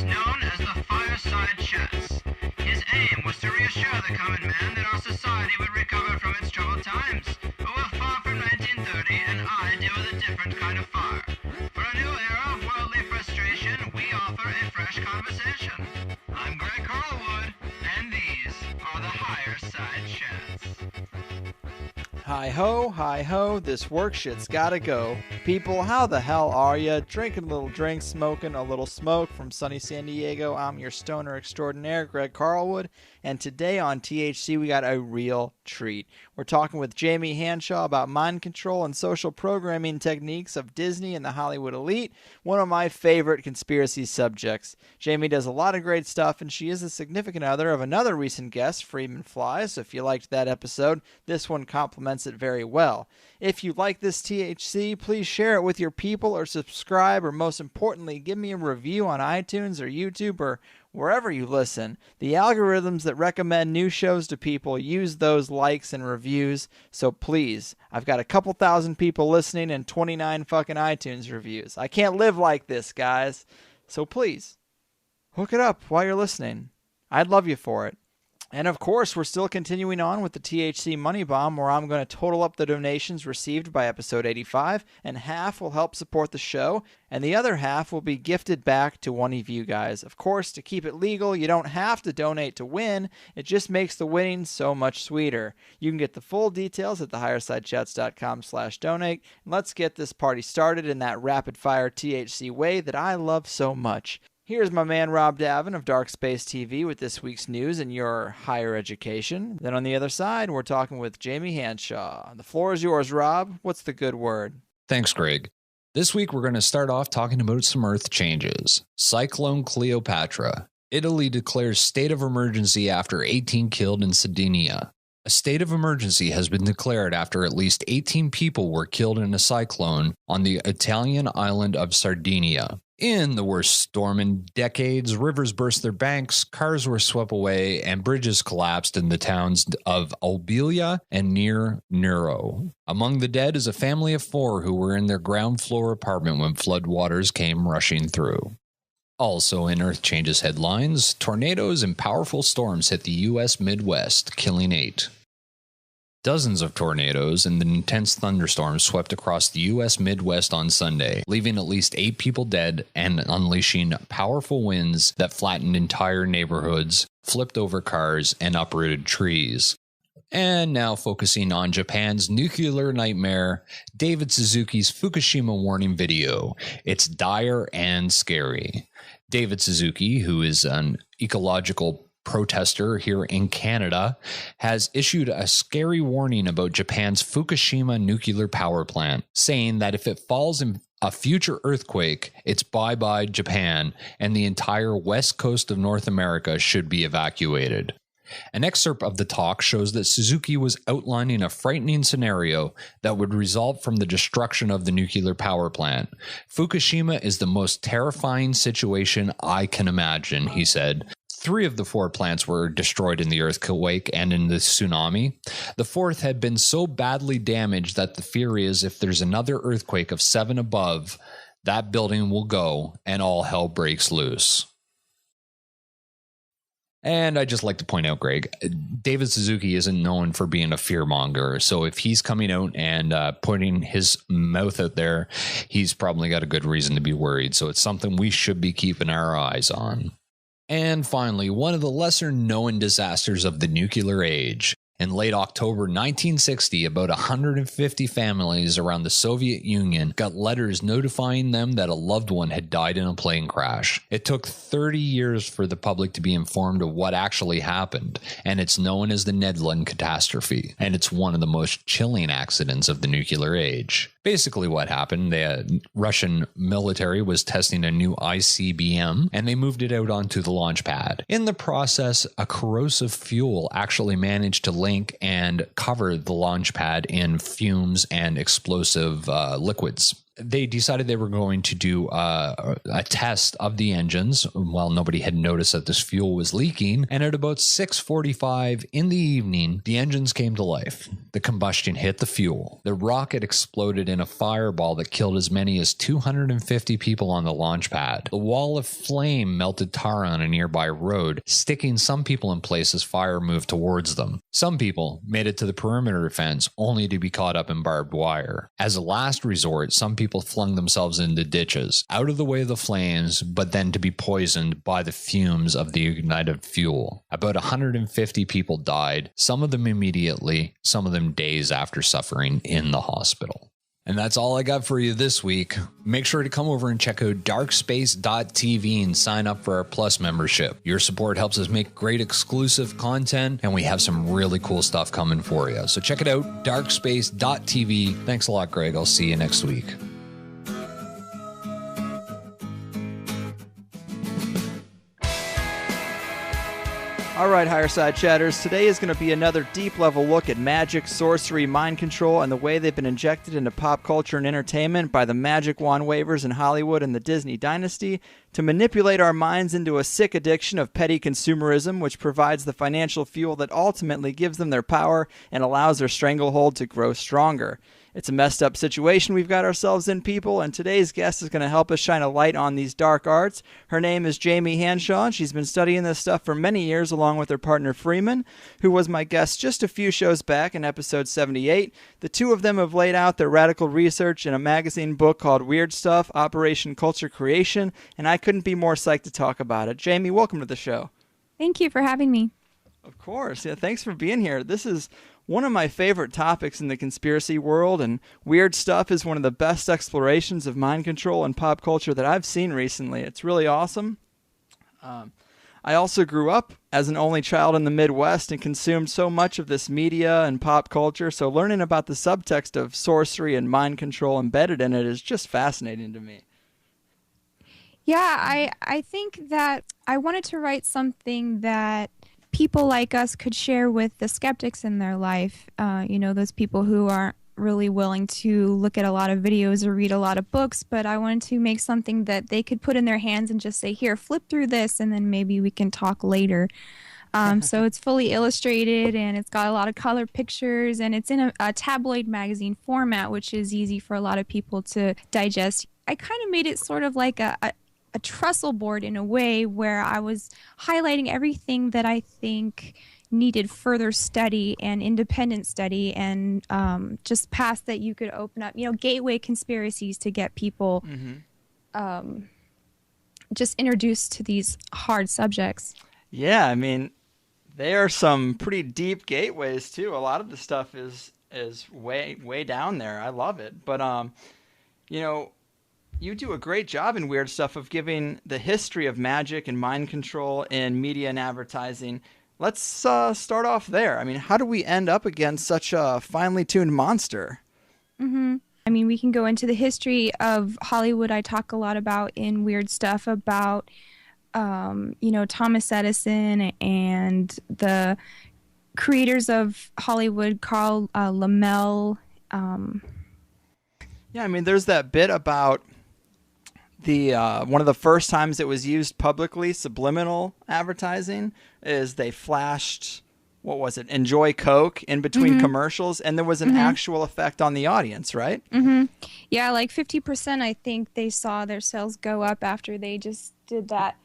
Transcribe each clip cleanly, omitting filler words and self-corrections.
known as the Fireside Chats. His aim was to reassure the common man that our society would recover from its troubled times. But we're far from 1930, and I deal with a different kind of fire. For a new era of worldly frustration, we offer a fresh conversation. I'm Greg Carlwood, and these are the Higherside Chats. Hi ho, this work shit's gotta go. People, how the hell are ya? Drinking a little drink, smoking a little smoke from sunny San Diego. I'm your stoner extraordinaire, Greg Carlwood, and today on THC we got a real treat. We're talking with Jamie Hanshaw about mind control and social programming techniques of Disney and the Hollywood elite, one of my favorite conspiracy subjects. Jamie does a lot of great stuff, and she is a significant other of another recent guest, Freeman Fly, so if you liked that episode, this one complements it very well. If you like this THC, please share it with your people or subscribe, or most importantly, give me a review on iTunes or YouTube or wherever you listen. The algorithms that recommend new shows to people use those likes and reviews, so please, I've got a couple thousand people listening and 29 fucking iTunes reviews. I can't live like this, guys. So please, hook it up while you're listening. I'd love you for it. And of course, we're still continuing on with the THC Money Bomb, where I'm going to total up the donations received by episode 85, and half will help support the show, and the other half will be gifted back to one of you guys. Of course, to keep it legal, you don't have to donate to win. It just makes the winning so much sweeter. You can get the full details at thehighersidechats.com/donate. And let's get this party started in that rapid-fire THC way that I love so much. Here's my man Rob Davin of Dark Space TV with this week's news and your higher education. Then on the other side, we're talking with Jamie Hanshaw. The floor is yours, Rob. What's the good word? Thanks, Greg. This week, we're going to start off talking about some Earth changes. Cyclone Cleopatra. Italy declares state of emergency after 18 killed in Sardinia. A state of emergency has been declared after at least 18 people were killed in a cyclone on the Italian island of Sardinia. In the worst storm in decades, rivers burst their banks, cars were swept away, and bridges collapsed in the towns of Olbia and near Nero. Among the dead is a family of 4 who were in their ground floor apartment when floodwaters came rushing through. Also in Earth Changes headlines, tornadoes and powerful storms hit the U.S. Midwest, killing 8. Dozens of tornadoes and intense thunderstorms swept across the U.S. Midwest on Sunday, leaving at least 8 people dead and unleashing powerful winds that flattened entire neighborhoods, flipped over cars, and uprooted trees. And now focusing on Japan's nuclear nightmare, David Suzuki's Fukushima warning video. It's dire and scary. David Suzuki, who is an ecological protester here in Canada, has issued a scary warning about Japan's Fukushima nuclear power plant, saying that if it falls in a future earthquake, it's bye-bye Japan, and the entire west coast of North America should be evacuated. An excerpt of the talk shows that Suzuki was outlining a frightening scenario that would result from the destruction of the nuclear power plant. Fukushima is the most terrifying situation I can imagine, he said. 3 of the 4 plants were destroyed in the earthquake and in the tsunami. The 4th had been so badly damaged that the fear is if there's another earthquake of 7 above, that building will go and all hell breaks loose. And I'd just like to point out, Greg, David Suzuki isn't known for being a fearmonger. So if he's coming out and putting his mouth out there, he's probably got a good reason to be worried. So it's something we should be keeping our eyes on. And finally, one of the lesser-known disasters of the nuclear age. In late October 1960, about 150 families around the Soviet Union got letters notifying them that a loved one had died in a plane crash. It took 30 years for the public to be informed of what actually happened, and it's known as the Nedlin catastrophe, and it's one of the most chilling accidents of the nuclear age. Basically what happened, the Russian military was testing a new ICBM, and they moved it out onto the launch pad. In the process, a corrosive fuel actually managed to link and cover the launch pad in fumes and explosive liquids. they decided they were going to do a test of the engines while nobody had noticed that this fuel was leaking. And at about 6:45 in the evening, the engines came to life. The combustion hit the fuel. The rocket exploded in a fireball that killed as many as 250 people on the launch pad. The wall of flame melted tar on a nearby road, sticking some people in place as fire moved towards them. Some people made it to the perimeter fence only to be caught up in barbed wire. As a last resort, some people flung themselves into ditches, out of the way of the flames, but then to be poisoned by the fumes of the ignited fuel. About 150 people died, some of them immediately, some of them days after suffering in the hospital. And that's all I got for you this week. Make sure to come over and check out darkspace.tv and sign up for our Plus membership. Your support helps us make great exclusive content, and we have some really cool stuff coming for you. So check it out, darkspace.tv. Thanks a lot, Greg. I'll see you next week. All right, Higherside Chatters, today is going to be another deep-level look at magic, sorcery, mind control, and the way they've been injected into pop culture and entertainment by the magic wand wavers in Hollywood and the Disney dynasty to manipulate our minds into a sick addiction of petty consumerism, which provides the financial fuel that ultimately gives them their power and allows their stranglehold to grow stronger. It's a messed up situation we've got ourselves in, people, and today's guest is going to help us shine a light on these dark arts. Her name is Jamie Hanshaw, and she's been studying this stuff for many years along with her partner Freeman, who was my guest just a few shows back in episode 78. The two of them have laid out their radical research in a magazine book called Weird Stuff, Operation Culture Creation, and I couldn't be more psyched to talk about it. Jamie, welcome to the show. Thank you for having me. Of course. Yeah, thanks for being here. This is one of my favorite topics in the conspiracy world, and Weird Stuff is one of the best explorations of mind control and pop culture that I've seen recently. It's really awesome. I also grew up as an only child in the Midwest and consumed so much of this media and pop culture, so learning about the subtext of sorcery and mind control embedded in it is just fascinating to me. Yeah, I think that I wanted to write something that people like us could share with the skeptics in their life, those people who aren't really willing to look at a lot of videos or read a lot of books, but I wanted to make something that they could put in their hands and just say, here, flip through this, and then maybe we can talk later. So it's fully illustrated, and it's got a lot of color pictures, and it's in a tabloid magazine format, which is easy for a lot of people to digest. I kind of made it sort of like a trestle board in a way where I was highlighting everything that I think needed further study and independent study, and just past that you could open up, gateway conspiracies to get people just introduced to these hard subjects. Yeah, I mean, there are some pretty deep gateways too. A lot of the stuff is way down there. I love it. But you do a great job in Weird Stuff of giving the history of magic and mind control in media and advertising. Let's start off there. I mean, how do we end up against such a finely tuned monster? Mm-hmm. I mean, we can go into the history of Hollywood. I talk a lot about in Weird Stuff about, Thomas Edison and the creators of Hollywood, Carl Laemmle. Yeah, I mean, there's that bit about the one of the first times it was used publicly, subliminal advertising, is they flashed, what was it, Enjoy Coke in between commercials, and there was an actual effect on the audience, right? Mm-hmm. Yeah, like 50%, I think they saw their sales go up after they just did that.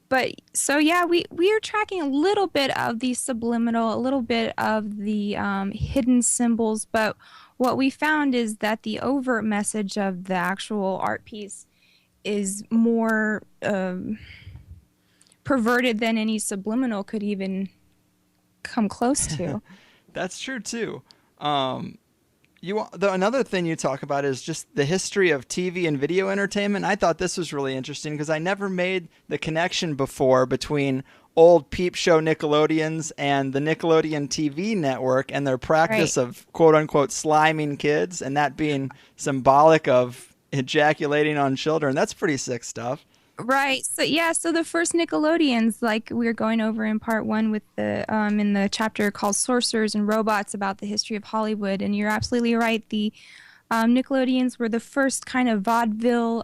But so, yeah, we are tracking a little bit of the subliminal, a little bit of the hidden symbols, but what we found is that the overt message of the actual art piece is more perverted than any subliminal could even come close to. That's true too. Another thing you talk about is just the history of TV and video entertainment. I thought this was really interesting because I never made the connection before between old peep show Nickelodeons and the Nickelodeon TV network and their practice of quote unquote sliming kids, and that being symbolic of ejaculating on children. That's pretty sick stuff. Right. So yeah, so the first Nickelodeons, like we were going over in part 1 with the in the chapter called Sorcerers and Robots about the history of Hollywood, and you're absolutely right. The Nickelodeons were the first kind of vaudeville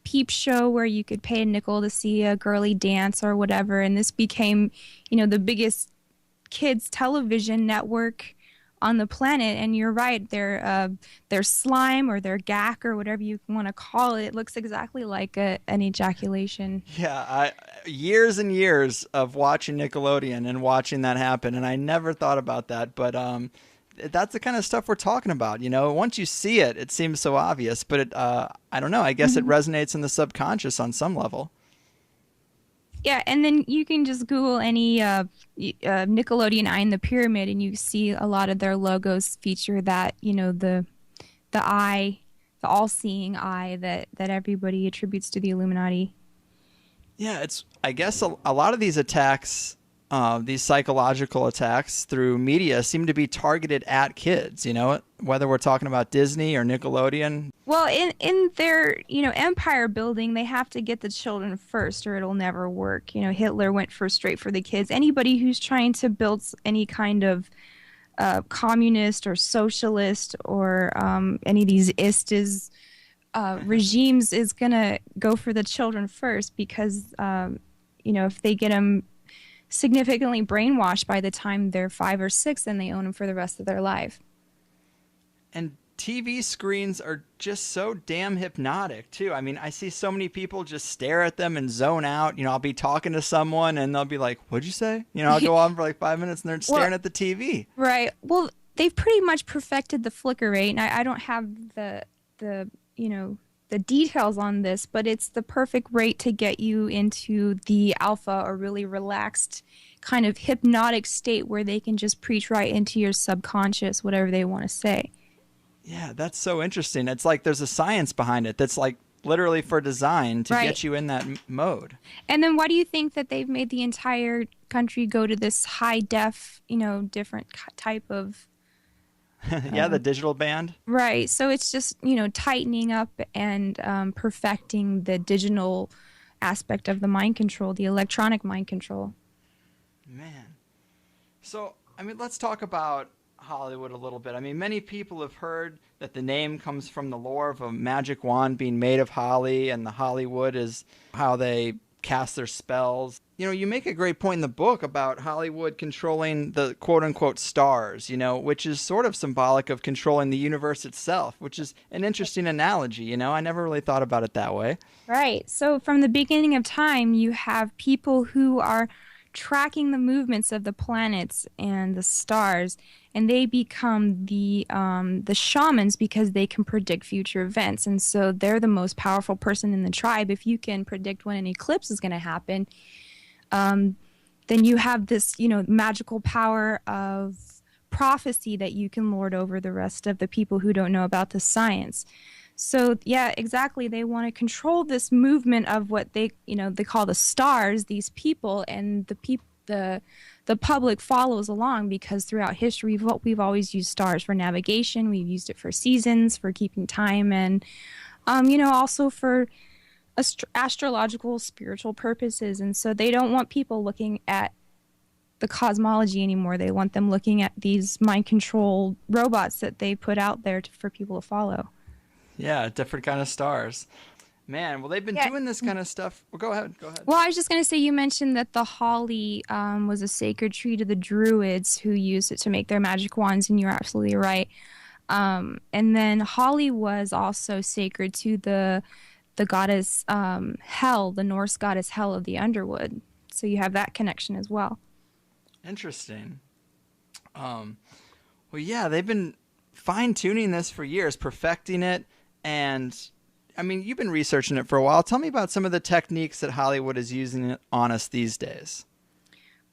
peep show where you could pay a nickel to see a girly dance or whatever, and this became, the biggest kids television network on the planet. And you're right, their slime or their gack or whatever you want to call it looks exactly like an ejaculation. Yeah, years and years of watching Nickelodeon and watching that happen, and I never thought about that, but that's the kind of stuff we're talking about. Once you see it, it seems so obvious, but I don't know. I guess it resonates in the subconscious on some level. Yeah, and then you can just Google any Nickelodeon Eye in the Pyramid, and you see a lot of their logos feature that, the eye, the all-seeing eye that everybody attributes to the Illuminati. Yeah, I guess a lot of these attacks, these psychological attacks through media seem to be targeted at kids, whether we're talking about Disney or Nickelodeon. Well, in their, empire building, they have to get the children first or it'll never work. Hitler went straight for the kids. Anybody who's trying to build any kind of communist or socialist or any of these istas regimes is going to go for the children first because, if they get them significantly brainwashed by the time they're 5 or 6, then they own them for the rest of their life. And TV screens are just so damn hypnotic too. I mean, I see so many people just stare at them and zone out. I'll be talking to someone and they'll be like, "What'd you say?" I'll go on for like 5 minutes and they're staring at the TV. Right. Well, they've pretty much perfected the flicker rate, and I don't have the details on this, but it's the perfect rate to get you into the alpha or really relaxed kind of hypnotic state where they can just preach right into your subconscious whatever they want to say. Yeah, that's so interesting. It's like there's a science behind it that's like literally for design to get you in that mode. And then why do you think that they've made the entire country go to this high def, different type of yeah, the digital band. Right. So it's just, tightening up and perfecting the digital aspect of the mind control, the electronic mind control. Man. So, let's talk about Hollywood a little bit. Many people have heard that the name comes from the lore of a magic wand being made of holly, and the Hollywood is how they cast their spells. You make a great point in the book about Hollywood controlling the quote-unquote stars, which is sort of symbolic of controlling the universe itself, which is an interesting analogy. I never really thought about it that way. Right. So from the beginning of time, you have people who are tracking the movements of the planets and the stars, and they become the shamans because they can predict future events. And so they're the most powerful person in the tribe. If you can predict when an eclipse is going to happen, then you have this, magical power of prophecy that you can lord over the rest of the people who don't know about the science. So, yeah, exactly. They want to control this movement of what they call the stars, these people, and the public follows along because throughout history we've always used stars for navigation. We've used it for seasons, for keeping time, and also for astrological, spiritual purposes. And so they don't want people looking at the cosmology anymore. They want them looking at these mind control robots that they put out there for people to follow. Yeah, different kind of stars. Man, well, they've been doing this kind of stuff. Well, go ahead. Well, I was just going to say, you mentioned that the holly was a sacred tree to the Druids who used it to make their magic wands, and you're absolutely right. And then holly was also sacred to the goddess Hel, the Norse goddess Hel of the underwood. So you have that connection as well. Interesting. Well, yeah, they've been fine-tuning this for years, perfecting it, and you've been researching it for a while. Tell me about some of the techniques that Hollywood is using on us these days.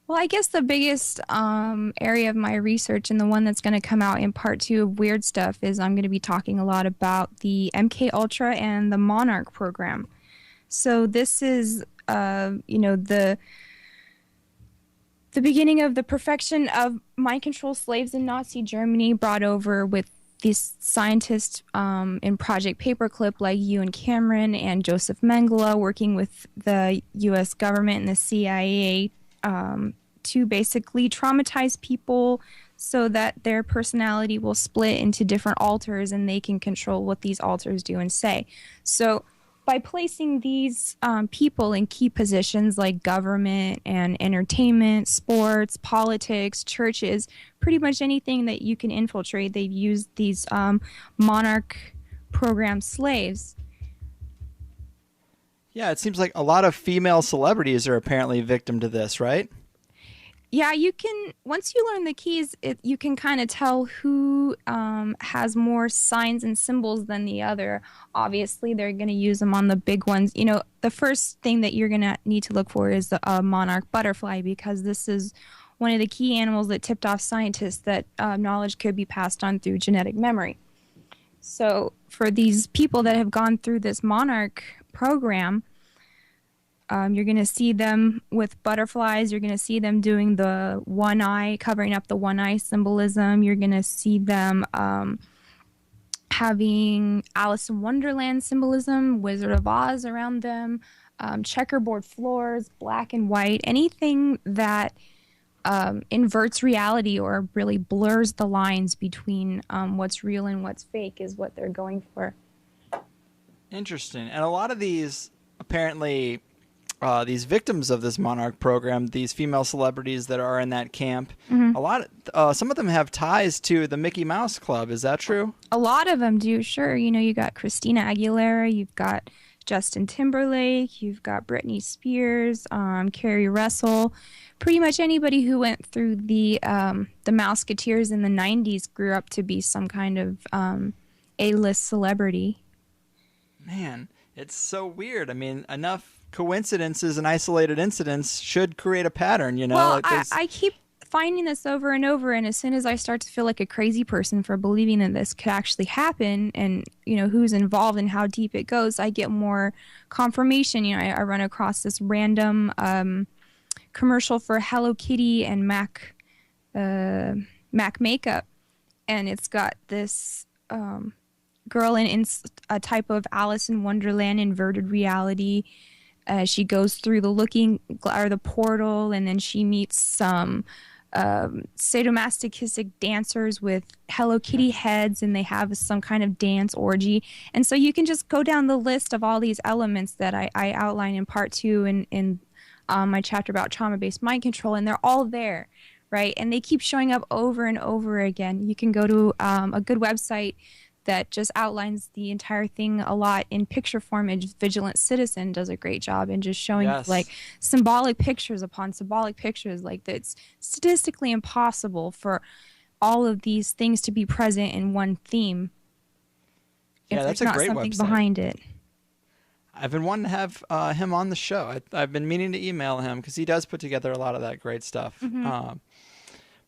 Well, I guess the biggest area of my research, and the one that's going to come out in part 2 of Weird Stuff, is I'm going to be talking a lot about the MK Ultra and the Monarch program. So this is, the beginning of the perfection of mind control slaves in Nazi Germany, brought over with these scientists in Project Paperclip like Ewan Cameron and Joseph Mengele, working with the U.S. government and the CIA to basically traumatize people, so that their personality will split into different alters and they can control what these alters do and say. So by placing these people in key positions like government and entertainment, sports, politics, churches, pretty much anything that you can infiltrate, they've used these monarch program slaves. Yeah, it seems like a lot of female celebrities are apparently victim to this, right? Yeah, you can, once you learn the keys, you can kind of tell who has more signs and symbols than the other. Obviously, they're going to use them on the big ones. You know, the first thing that you're going to need to look for is the monarch butterfly, because this is one of the key animals that tipped off scientists that knowledge could be passed on through genetic memory. So for these people that have gone through this monarch program, you're going to see them with butterflies. You're going to see them doing the one eye, covering up the one eye symbolism. You're going to see them having Alice in Wonderland symbolism, Wizard of Oz around them, checkerboard floors, black and white, anything that inverts reality or really blurs the lines between what's real and what's fake is what they're going for. Interesting. And a lot of these, apparently, these victims of this monarch program, these female celebrities that are in that camp, some of them have ties to the Mickey Mouse Club. Is that true? A lot of them do, sure. You know, you got Christina Aguilera, you've got Justin Timberlake, you've got Britney Spears, Carrie Russell. Pretty much anybody who went through the Mouseketeers in the 90s grew up to be some kind of A-list celebrity. Man, it's so weird. I mean, enough coincidences and isolated incidents should create a pattern, you know? Well, I keep finding this over and over, and as soon as I start to feel like a crazy person for believing that this could actually happen and, you know, who's involved and how deep it goes, I get more confirmation. You know, I run across this random commercial for Hello Kitty and MAC makeup, and it's got this girl in a type of Alice in Wonderland inverted reality. She goes through the portal, and then she meets some sadomasochistic dancers with Hello Kitty heads, and they have some kind of dance orgy. And so you can just go down the list of all these elements that I outline in part 2 in my chapter about trauma-based mind control, and they're all there, right? And they keep showing up over and over again. You can go to a good website that just outlines the entire thing a lot in picture form. Vigilant Citizen does a great job in just showing like symbolic pictures upon symbolic pictures. Like, it's statistically impossible for all of these things to be present in one theme. Yeah, that's a great something website behind it. I've been wanting to have him on the show. I've been meaning to email him because he does put together a lot of that great stuff.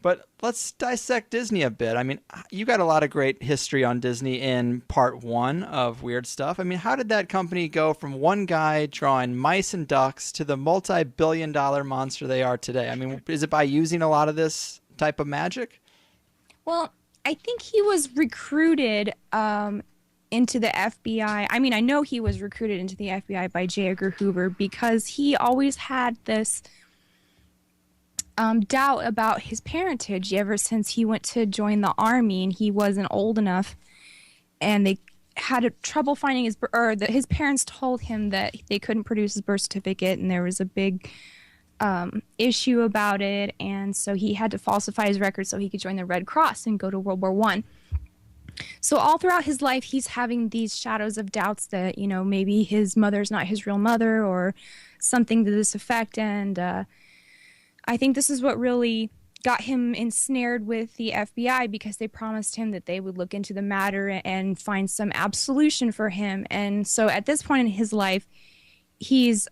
But let's dissect Disney a bit. I mean, you got a lot of great history on Disney in part 1 of Weird Stuff. I mean, how did that company go from one guy drawing mice and ducks to the multi-billion-dollar monster they are today? I mean, is it by using a lot of this type of magic? Well, I think he was recruited into the FBI. I mean, I know he was recruited into the FBI by J. Edgar Hoover because he always had this doubt about his parentage ever since he went to join the army, and he wasn't old enough, and they had trouble finding his parents told him that they couldn't produce his birth certificate, and there was a big issue about it, and so he had to falsify his record so he could join the Red Cross and go to World War I. So all throughout his life, he's having these shadows of doubts that, you know, maybe his mother's not his real mother or something to this effect, and I think this is what really got him ensnared with the FBI, because they promised him that they would look into the matter and find some absolution for him. And so at this point in his life, he's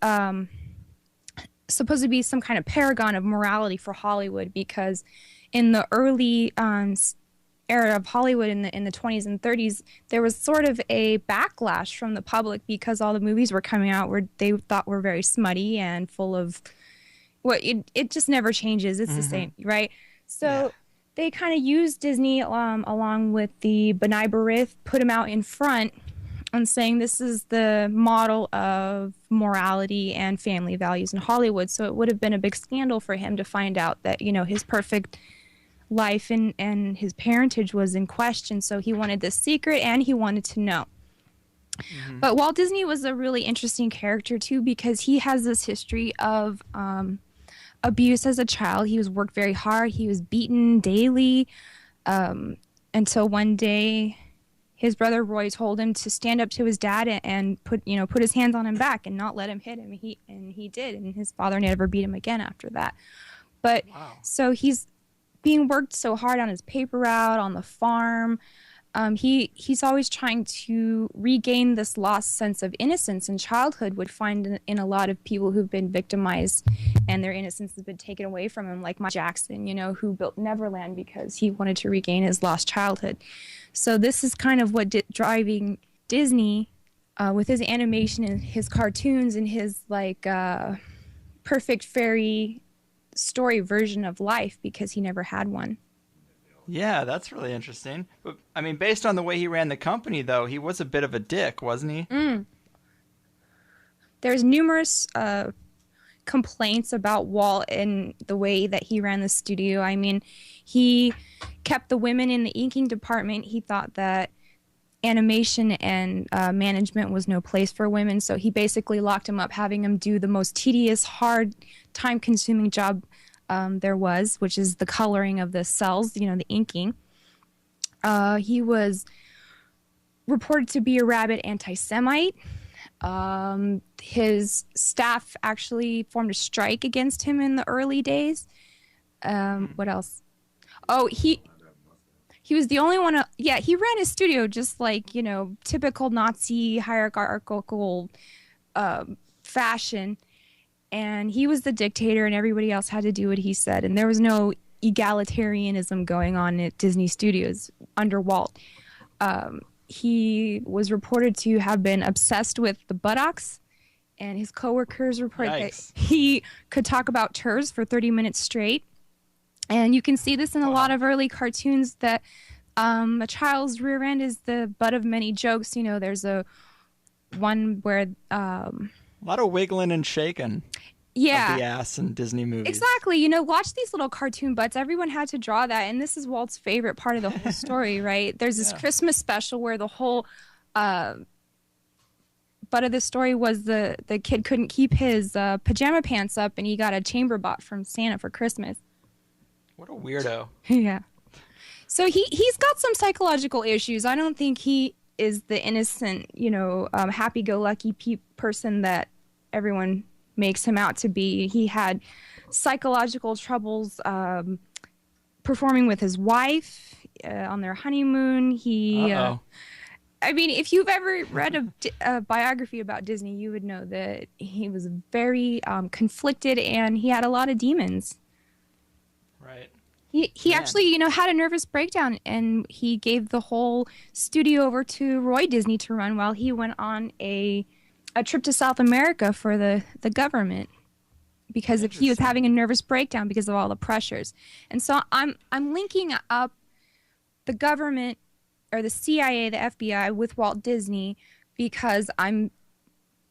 supposed to be some kind of paragon of morality for Hollywood, because in the early era of Hollywood in the 20s and 30s, there was sort of a backlash from the public because all the movies were coming out where they thought were very smutty and full of it just never changes. It's the same, right? So they kind of used Disney along with the B'nai B'rith, put him out in front and saying this is the model of morality and family values in Hollywood. So it would have been a big scandal for him to find out that, you know, his perfect life and his parentage was in question. So he wanted this secret and he wanted to know. Mm-hmm. But Walt Disney was a really interesting character too, because he has this history of abuse as a child. He was worked very hard. He was beaten daily until one day his brother Roy told him to stand up to his dad and put his hands on him back and not let him hit him. He did, and his father never beat him again after that. But wow. So he's being worked so hard on his paper route, on the farm. He's always trying to regain this lost sense of innocence and childhood would find in a lot of people who've been victimized and their innocence has been taken away from him, like Michael Jackson, who built Neverland because he wanted to regain his lost childhood. So this is kind of what driving Disney with his animation and his cartoons and his perfect fairy story version of life, because he never had one. Yeah, that's really interesting. But, I mean, based on the way he ran the company, though, he was a bit of a dick, wasn't he? There's numerous complaints about Walt and the way that he ran the studio. I mean, he kept the women in the inking department. He thought that animation and management was no place for women, so he basically locked them up, having them do the most tedious, hard, time-consuming job there was, which is the coloring of the cells, the inking. He was reported to be a rabid anti-Semite. His staff actually formed a strike against him in the early days. What else? Oh, he was the only one. He ran his studio just like, typical Nazi hierarchical fashion. And he was the dictator and everybody else had to do what he said. And there was no egalitarianism going on at Disney Studios under Walt. He was reported to have been obsessed with the buttocks, and his coworkers report that he could talk about turds for 30 minutes straight. And you can see this in a lot of early cartoons that a child's rear end is the butt of many jokes. There's a one where... a lot of wiggling and shaking. Yeah. Of the ass in Disney movies. Exactly. Watch these little cartoon butts. Everyone had to draw that. And this is Walt's favorite part of the whole story, right? There's this Christmas special where the whole butt of the story was the kid couldn't keep his pajama pants up and he got a chamber bot from Santa for Christmas. What a weirdo. Yeah. So he's got some psychological issues. I don't think he is the innocent, happy-go-lucky person that everyone makes him out to be. He had psychological troubles performing with his wife on their honeymoon. I mean, if you've ever read a biography about Disney, you would know that he was very conflicted and he had a lot of demons. Right. He actually, had a nervous breakdown, and he gave the whole studio over to Roy Disney to run while he went on a trip to South America for the government, because if he was having a nervous breakdown because of all the pressures. And so I'm linking up the government, or the CIA, the FBI, with Walt Disney, because I'm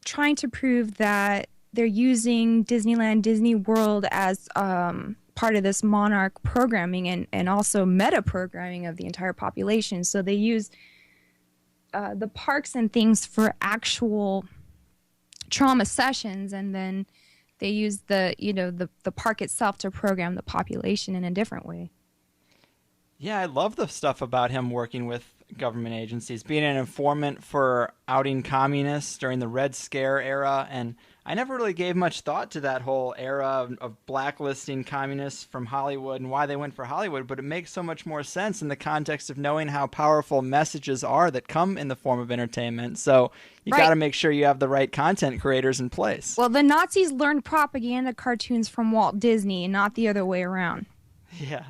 trying to prove that they're using Disneyland, Disney World as part of this monarch programming and also meta programming of the entire population. So they use the parks and things for actual trauma sessions, and then they use the park itself to program the population in a different way. Yeah, I love the stuff about him working with government agencies, being an informant for outing communists during the Red Scare era. And I never really gave much thought to that whole era of blacklisting communists from Hollywood and why they went for Hollywood, but it makes so much more sense in the context of knowing how powerful messages are that come in the form of entertainment. So you got to make sure you have the right content creators in place. Well, the Nazis learned propaganda cartoons from Walt Disney and not the other way around. Yeah.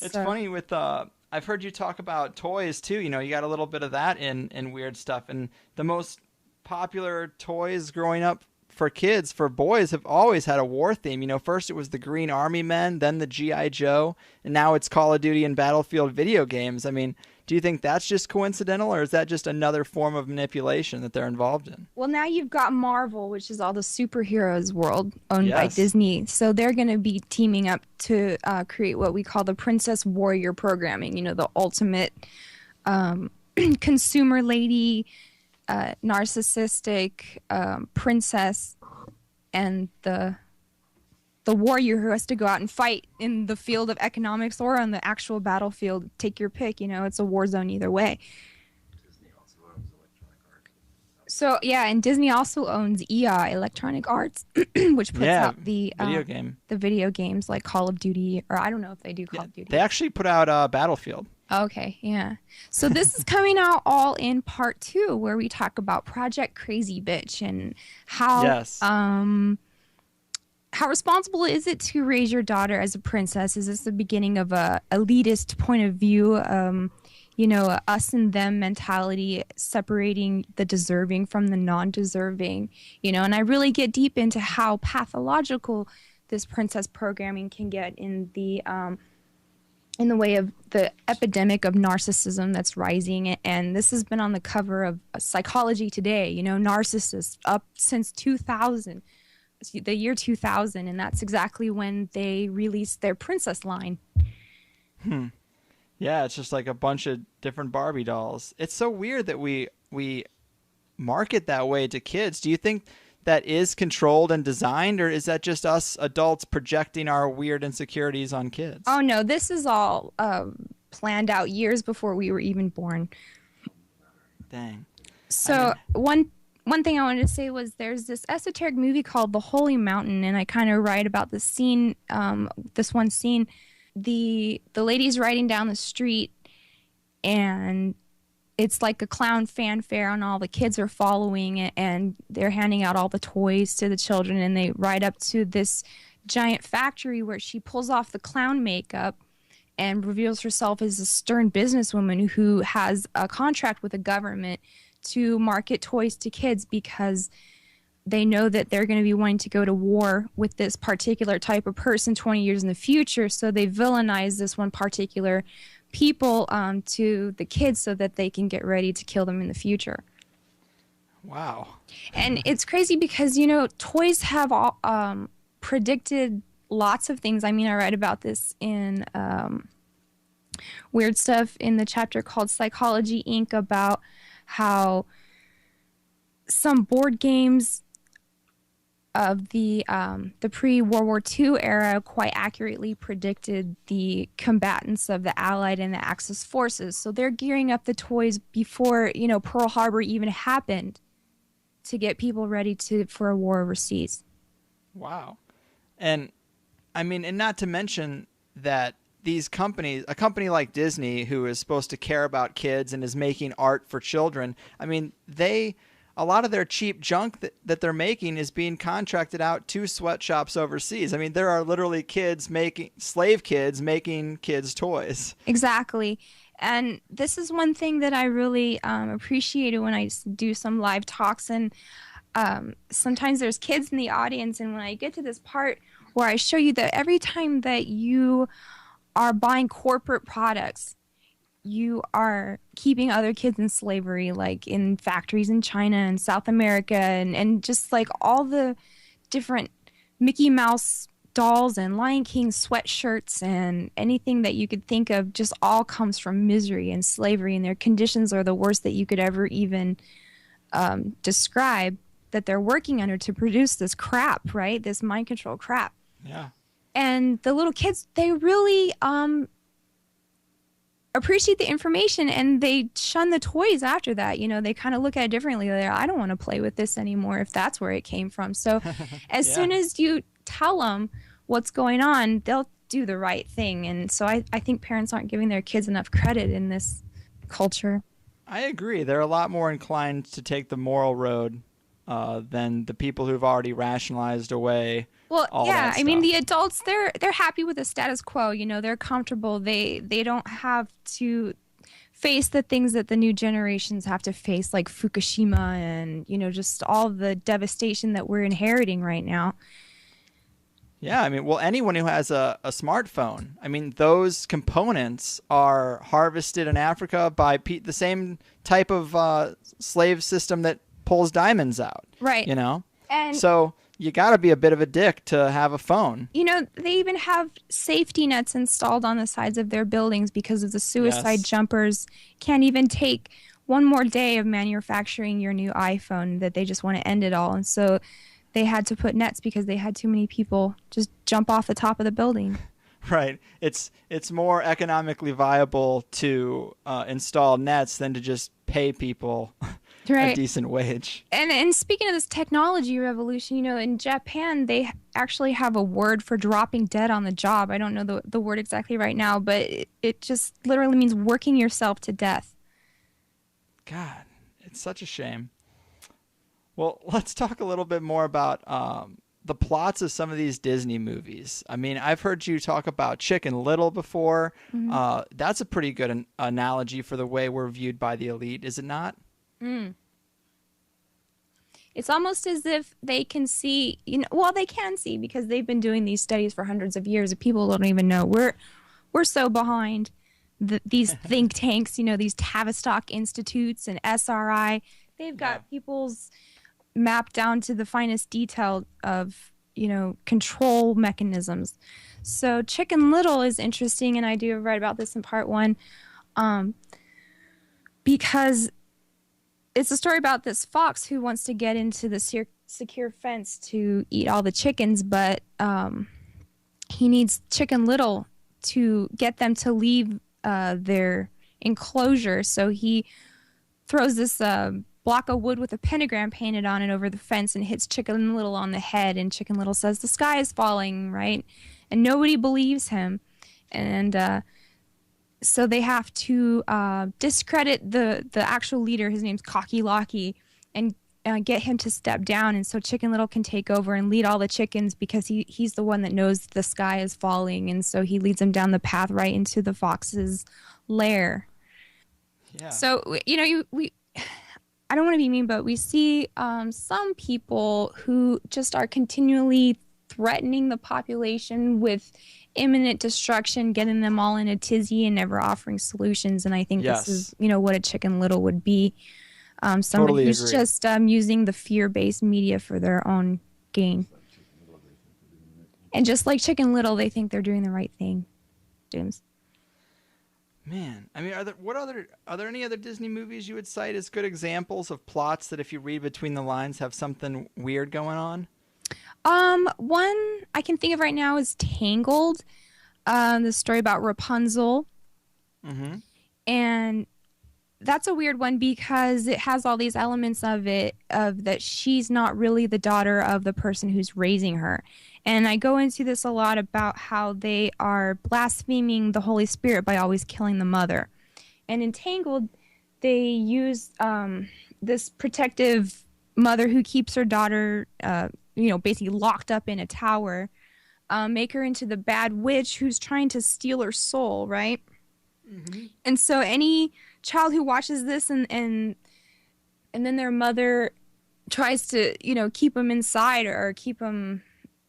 It's funny with I've heard you talk about toys too. You got a little bit of that in weird stuff. And the most popular toys growing up for kids, for boys, have always had a war theme. First it was the Green Army Men, then the G.I. Joe, and now it's Call of Duty and Battlefield video games. I mean, Do you think that's just coincidental, or is that just another form of manipulation that they're involved in? Well, now you've got Marvel, which is all the superheroes world owned by Yes. Disney. So they're going to be teaming up to create what we call the Princess Warrior programming, the ultimate consumer lady, narcissistic princess, and the warrior who has to go out and fight in the field of economics or on the actual battlefield. Take your pick. It's a war zone either way. So yeah, and Disney also owns EI, Electronic Arts, which puts out the video games like Call of Duty, or I don't know if they do Call of Duty. They actually put out Battlefield. Okay, yeah. So this is coming out all in part 2, where we talk about Project Crazy Bitch and how how responsible is it to raise your daughter as a princess? Is this the beginning of a elitist point of view? A us and them mentality, separating the deserving from the non-deserving, and I really get deep into how pathological this princess programming can get in the way of the epidemic of narcissism that's rising. And this has been on the cover of Psychology Today, narcissists up since 2000, the year 2000, and that's exactly when they released their princess line. Yeah, it's just like a bunch of different Barbie dolls. It's so weird that we market that way to kids. Do you think that is controlled and designed, or is that just us adults projecting our weird insecurities on kids? Oh, no, this is all planned out years before we were even born. Dang. So one thing I wanted to say was there's this esoteric movie called The Holy Mountain, and I kind of write about this scene, this one scene. The lady's riding down the street, and it's like a clown fanfare, and all the kids are following it, and they're handing out all the toys to the children, and they ride up to this giant factory where she pulls off the clown makeup and reveals herself as a stern businesswoman who has a contract with the government to market toys to kids because they know that they're going to be wanting to go to war with this particular type of person 20 years in the future. So they villainize this one particular people to the kids so that they can get ready to kill them in the future. Wow. And it's crazy because, toys have all, predicted lots of things. I mean, I write about this in Weird Stuff in the chapter called Psychology Inc. about how some board games of the pre-World War II era quite accurately predicted the combatants of the Allied and the Axis forces. So they're gearing up the toys before, Pearl Harbor even happened to get people ready for a war overseas. Wow. And I mean, and not to mention that these companies, a company like Disney, who is supposed to care about kids and is making art for children, I mean, a lot of their cheap junk that they're making is being contracted out to sweatshops overseas. I mean, there are literally slave kids making kids' toys. Exactly. And this is one thing that I really appreciated when I do some live talks. And sometimes there's kids in the audience. And when I get to this part where I show you that every time that you are buying corporate products, you are keeping other kids in slavery, like in factories in China and South America, and just like all the different Mickey Mouse dolls and Lion King sweatshirts and anything that you could think of just all comes from misery and slavery, and their conditions are the worst that you could ever even describe that they're working under to produce this crap, right? This mind control crap. Yeah. And the little kids, they really appreciate the information, and they shun the toys after that. They kind of look at it differently. They're, I don't want to play with this anymore if that's where it came from. So as soon as you tell them what's going on, they'll do the right thing. And so I think parents aren't giving their kids enough credit in this culture. I agree. They're a lot more inclined to take the moral road than the people who've already rationalized away. Well, yeah, I mean, the adults, they're happy with the status quo. They're comfortable. They don't have to face the things that the new generations have to face, like Fukushima and, just all the devastation that we're inheriting right now. Yeah, I mean, well, anyone who has a smartphone, I mean, those components are harvested in Africa by the same type of slave system that pulls diamonds out. Right. You know? And So you got to be a bit of a dick to have a phone. you know, they even have safety nets installed on the sides of their buildings because of the suicide Yes. jumpers can't even take one more day of manufacturing your new iPhone, that they just want to end it all. And so they had to put nets because they had too many people just jump off the top of the building. Right. It's more economically viable to install nets than to just pay people a Right. decent wage. And speaking of this technology revolution, you know, in Japan, they actually have a word for dropping dead on the job. I don't know the word exactly right now, but it just literally means working yourself to death. God, it's such a shame. Well, let's talk a little bit more about the plots of some of these Disney movies. I mean, I've heard you talk about Chicken Little before. That's a pretty good analogy for the way we're viewed by the elite, is it not? It's almost as if they can see, you know, well, they can see because they've been doing these studies for hundreds of years. And people don't even know. We're so behind these think tanks, you know, these Tavistock Institutes and SRI. They've got people's mapped down to the finest detail of, you know, control mechanisms. So Chicken Little is interesting, and I do write about this in part 1, because it's a story about this fox who wants to get into the secure fence to eat all the chickens, but he needs Chicken Little to get them to leave their enclosure. So he throws this block of wood with a pentagram painted on it over the fence and hits Chicken Little on the head. And Chicken Little says, "The sky is falling," right? And nobody believes him. And so they have to discredit the actual leader. His name's Cocky Locky, and get him to step down. And so Chicken Little can take over and lead all the chickens because he's the one that knows the sky is falling. And so he leads them down the path right into the fox's lair. Yeah. So, you know, we I don't want to be mean, but we see some people who just are continually threatening the population with imminent destruction, getting them all in a tizzy and never offering solutions. And I think this is, you know, what a Chicken Little would be. Somebody Totally who's agree. just using the fear-based media for their own gain. And just like Chicken Little, they think they're doing the right thing. James. Man, I mean, are there any other Disney movies you would cite as good examples of plots that, if you read between the lines, have something weird going on? One I can think of right now is Tangled, the story about Rapunzel. Mm-hmm. And that's a weird one because it has all these elements of that she's not really the daughter of the person who's raising her. And I go into this a lot about how they are blaspheming the Holy Spirit by always killing the mother. And in Tangled, they use this protective mother who keeps her daughter, basically locked up in a tower, make her into the bad witch who's trying to steal her soul, right? Mm-hmm. And so any child who watches this and then their mother tries to, keep them inside or keep them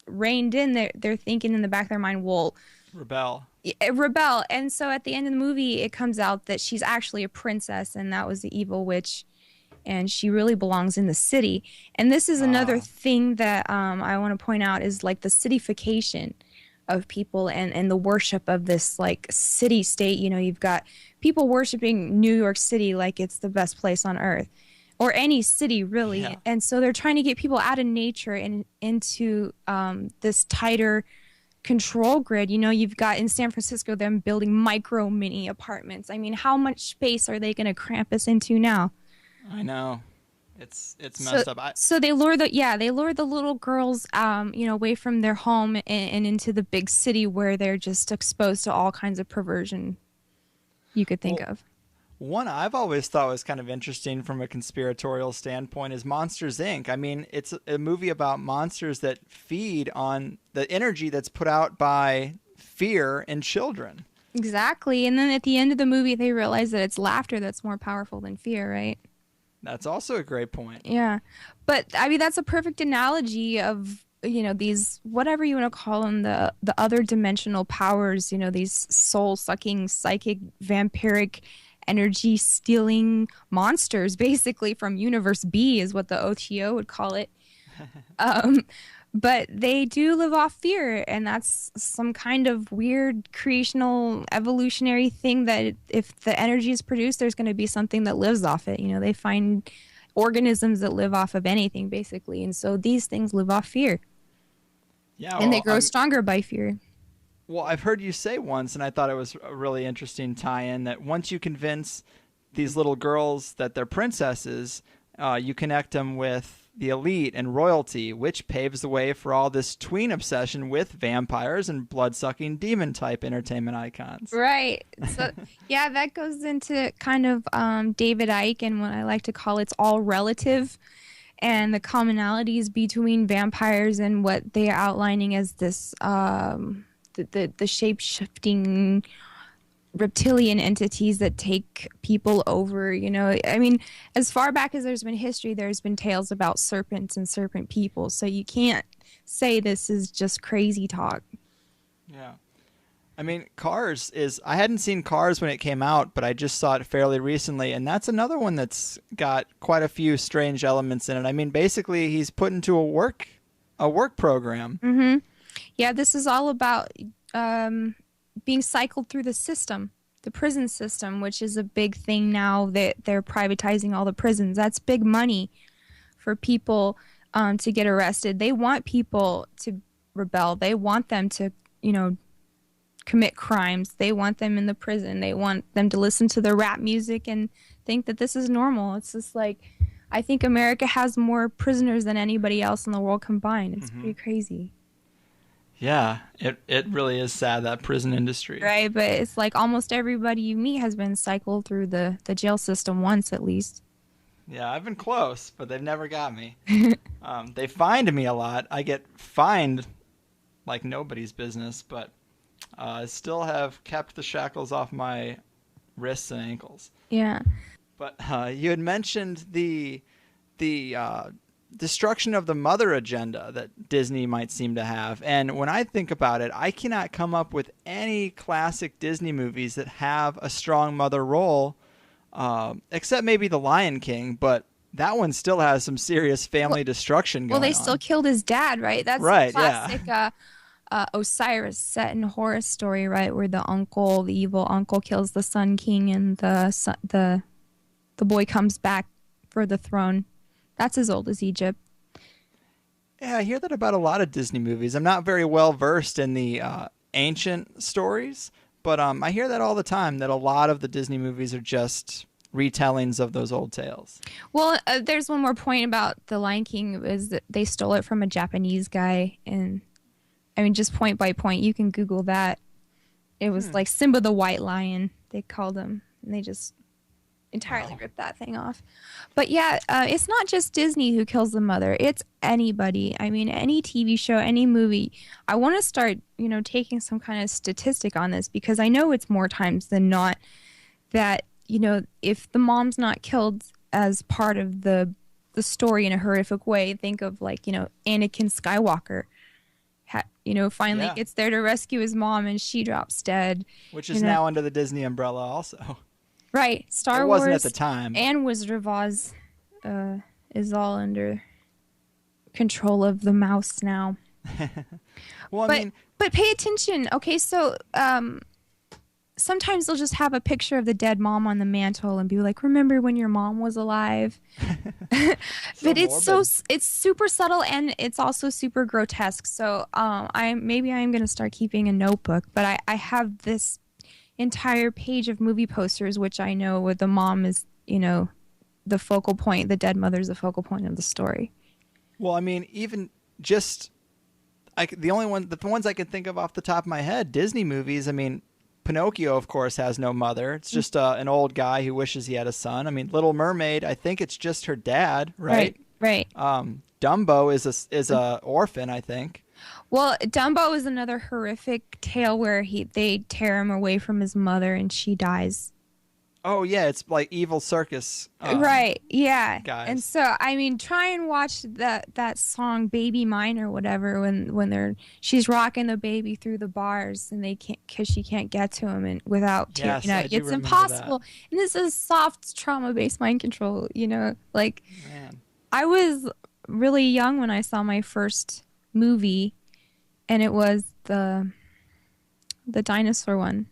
reined in, they're thinking in the back of their mind, well, rebel. And so at the end of the movie, it comes out that she's actually a princess and that was the evil witch. And she really belongs in the city. And this is another thing that I want to point out is like the cityfication of people and the worship of this like city state. You've got people worshiping New York City like it's the best place on earth, or any city really. Yeah. And so they're trying to get people out of nature and into this tighter control grid. You've got in San Francisco them building micro mini apartments. I mean, how much space are they going to cramp us into now? I know. It's messed up. So they lure the little girls away from their home and into the big city where they're just exposed to all kinds of perversion you could think of. One I've always thought was kind of interesting from a conspiratorial standpoint is Monsters, Inc. I mean, it's a movie about monsters that feed on the energy that's put out by fear in children. Exactly. And then at the end of the movie, they realize that it's laughter that's more powerful than fear, right? That's also a great point. Yeah. But, I mean, that's a perfect analogy of these, whatever you want to call them, the other dimensional powers, these soul-sucking, psychic, vampiric, energy-stealing monsters, basically from Universe B is what the OTO would call it. But they do live off fear, and that's some kind of weird creational evolutionary thing that if the energy is produced, there's going to be something that lives off it. They find organisms that live off of anything, basically. And so these things live off fear. Yeah, and they grow stronger by fear. Well, I've heard you say once, and I thought it was a really interesting tie-in, that once you convince these little girls that they're princesses, you connect them with the elite and royalty, which paves the way for all this tween obsession with vampires and blood-sucking demon-type entertainment icons. Right. So, yeah, that goes into kind of David Icke and what I like to call it's all relative, and the commonalities between vampires and what they are outlining as this the shape-shifting reptilian entities that take people over. I mean, as far back as there's been history, there's been tales about serpents and serpent people, so you can't say this is just crazy talk. Yeah. I mean, Cars I hadn't seen Cars when it came out, but I just saw it fairly recently, and that's another one that's got quite a few strange elements in it. I mean, basically, he's put into a work program. Mm-hmm. Yeah, this is all about being cycled through the system, the prison system, which is a big thing now that they're privatizing all the prisons. That's big money for people to get arrested. They want people to rebel. They want them to, commit crimes. They want them in the prison. They want them to listen to the rap music and think that this is normal. It's just like, I think America has more prisoners than anybody else in the world combined. It's pretty crazy. Yeah, it really is sad, that prison industry. Right, but it's like almost everybody you meet has been cycled through the jail system once at least. Yeah, I've been close, but they've never got me. They fined me a lot. I get fined like nobody's business, but I still have kept the shackles off my wrists and ankles. Yeah. But you had mentioned the destruction of the mother agenda that Disney might seem to have. And when I think about it, I cannot come up with any classic Disney movies that have a strong mother role, except maybe The Lion King, but that one still has some serious family destruction going on. Well, they still killed his dad, right? That's right, the classic Osiris set in a horror story, right? Where the evil uncle kills the Sun King and the boy comes back for the throne. That's as old as Egypt. Yeah, I hear that about a lot of Disney movies. I'm not very well versed in the ancient stories, but I hear that all the time, that a lot of the Disney movies are just retellings of those old tales. Well, there's one more point about The Lion King, is that they stole it from a Japanese guy. And I mean, just point by point, you can Google that. It was like Simba the White Lion, they called him. And they just entirely ripped that thing off. But yeah, it's not just Disney who kills the mother. It's anybody. I mean, any TV show, any movie. I want to start, taking some kind of statistic on this, because I know it's more times than not that, if the mom's not killed as part of the story in a horrific way, think of like, Anakin Skywalker. Finally gets there to rescue his mom and she drops dead. Which is now under the Disney umbrella also. Right. Star Wars wasn't at the time. And Wizard of Oz is all under control of the mouse now. Well, but pay attention. Okay, so sometimes they'll just have a picture of the dead mom on the mantle and be like, "Remember when your mom was alive?" But it's super subtle, and it's also super grotesque. So I'm going to start keeping a notebook, but I have this entire page of movie posters, which I know where the mom is, the focal point, the dead mother's the focal point of the story. Well, I mean, even just the ones I can think of off the top of my head, Disney movies. I mean, Pinocchio, of course, has no mother. It's just an old guy who wishes he had a son. I mean, Little Mermaid, I think it's just her dad, right? Right. Dumbo is a orphan, I think. Well, Dumbo is another horrific tale where they tear him away from his mother and she dies. Oh yeah, it's like evil circus. Right, yeah. Guys. And so, I mean, try and watch that song "Baby Mine" or whatever when she's rocking the baby through the bars and they can't because she can't get to him and without Yes, tearing I out. do It's remember impossible. And this is soft trauma-based mind control. Like Man. I was really young when I saw my first movie, and it was the dinosaur one,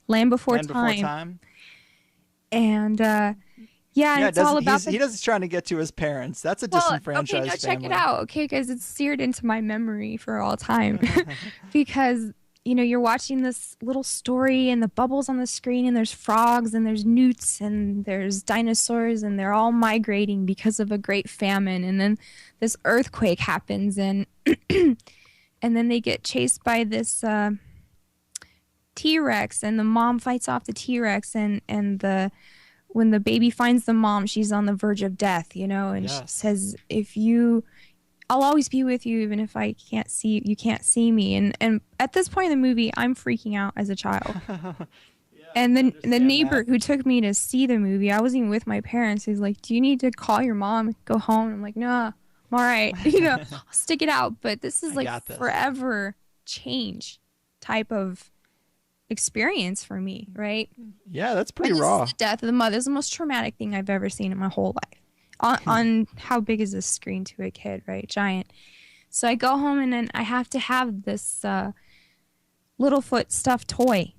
Land Before Time. And it's all about he doesn't trying to get to his parents. That's a disenfranchised okay, no, check family. it out, okay, guys, it's seared into my memory for all time because you're watching this little story and the bubbles on the screen and there's frogs and there's newts and there's dinosaurs and they're all migrating because of a great famine, and then this earthquake happens and and then they get chased by this T-Rex, and the mom fights off the T-Rex, and when the baby finds the mom, she's on the verge of death, and Yes. she says, I'll always be with you even if I can't see you can't see me. And at this point in the movie, I'm freaking out as a child. And then the neighbor who took me to see the movie, I wasn't even with my parents. He's like, "Do you need to call your mom? Go home." I'm like, "Nah, I'm all right. I'll stick it out." But this is like forever change type of experience for me, right? Yeah, that's pretty raw. The death of the mother is the most traumatic thing I've ever seen in my whole life. On how big is this screen to a kid, right? Giant. So I go home and then I have to have this Littlefoot stuffed toy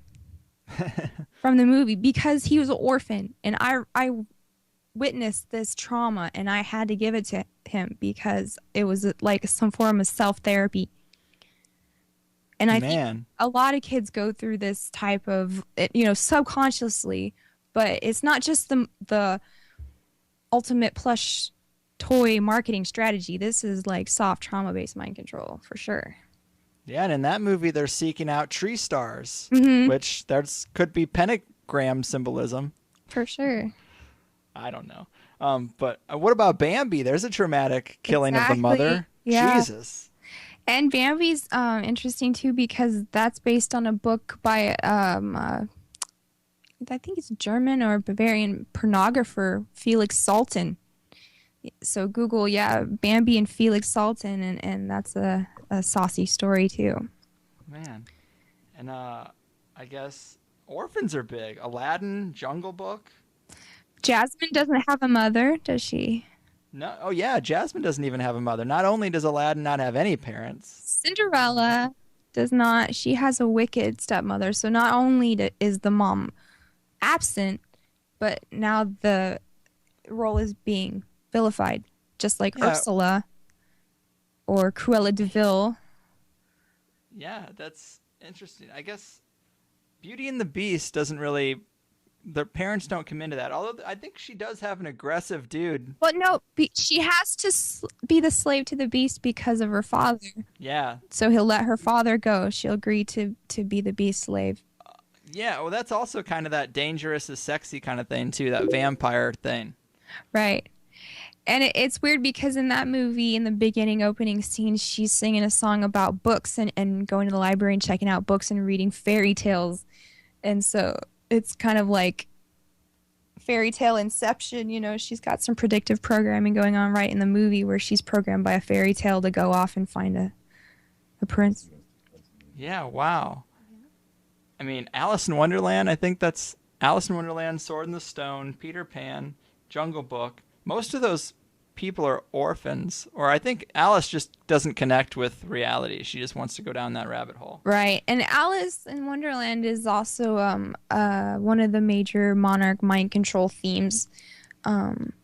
from the movie because he was an orphan, and I witnessed this trauma and I had to give it to him because it was like some form of self-therapy. And I think a lot of kids go through this type of, subconsciously, but it's not just the ultimate plush toy marketing strategy. This is like soft trauma-based mind control for sure. Yeah, and in that movie, they're seeking out tree stars, Mm-hmm. which could be pentagram symbolism. For sure. I don't know. But what about Bambi? There's a traumatic killing of the mother. Yeah. Jesus. And Bambi's interesting too because that's based on a book by I think it's German or Bavarian pornographer Felix Salten. So Google, Bambi and Felix Salten, and that's a saucy story too. Man, and I guess orphans are big. Aladdin, Jungle Book. Jasmine doesn't have a mother, does she? No. Oh yeah, Jasmine doesn't even have a mother. Not only does Aladdin not have any parents, Cinderella does not. She has a wicked stepmother. So not only is the mom absent, but now the role is being vilified, just like Ursula or Cruella de Vil. Yeah, that's interesting. I guess Beauty and the Beast doesn't really. Their parents don't come into that. Although I think she does have an aggressive dude. Well, no, she has to be the slave to the beast because of her father. Yeah. So he'll let her father go. She'll agree to be the beast slave. Yeah, well, that's also kind of that dangerous is sexy kind of thing, too, that vampire thing. Right. And it's weird because in that movie, in the beginning opening scene, she's singing a song about books and going to the library and checking out books and reading fairy tales. And so it's kind of like fairy tale inception, she's got some predictive programming going on right in the movie where she's programmed by a fairy tale to go off and find a prince. Yeah, wow. I mean, Alice in Wonderland, I think that's Alice in Wonderland, Sword in the Stone, Peter Pan, Jungle Book. Most of those people are orphans, or I think Alice just doesn't connect with reality. She just wants to go down that rabbit hole. Right. And Alice in Wonderland is also one of the major monarch mind control themes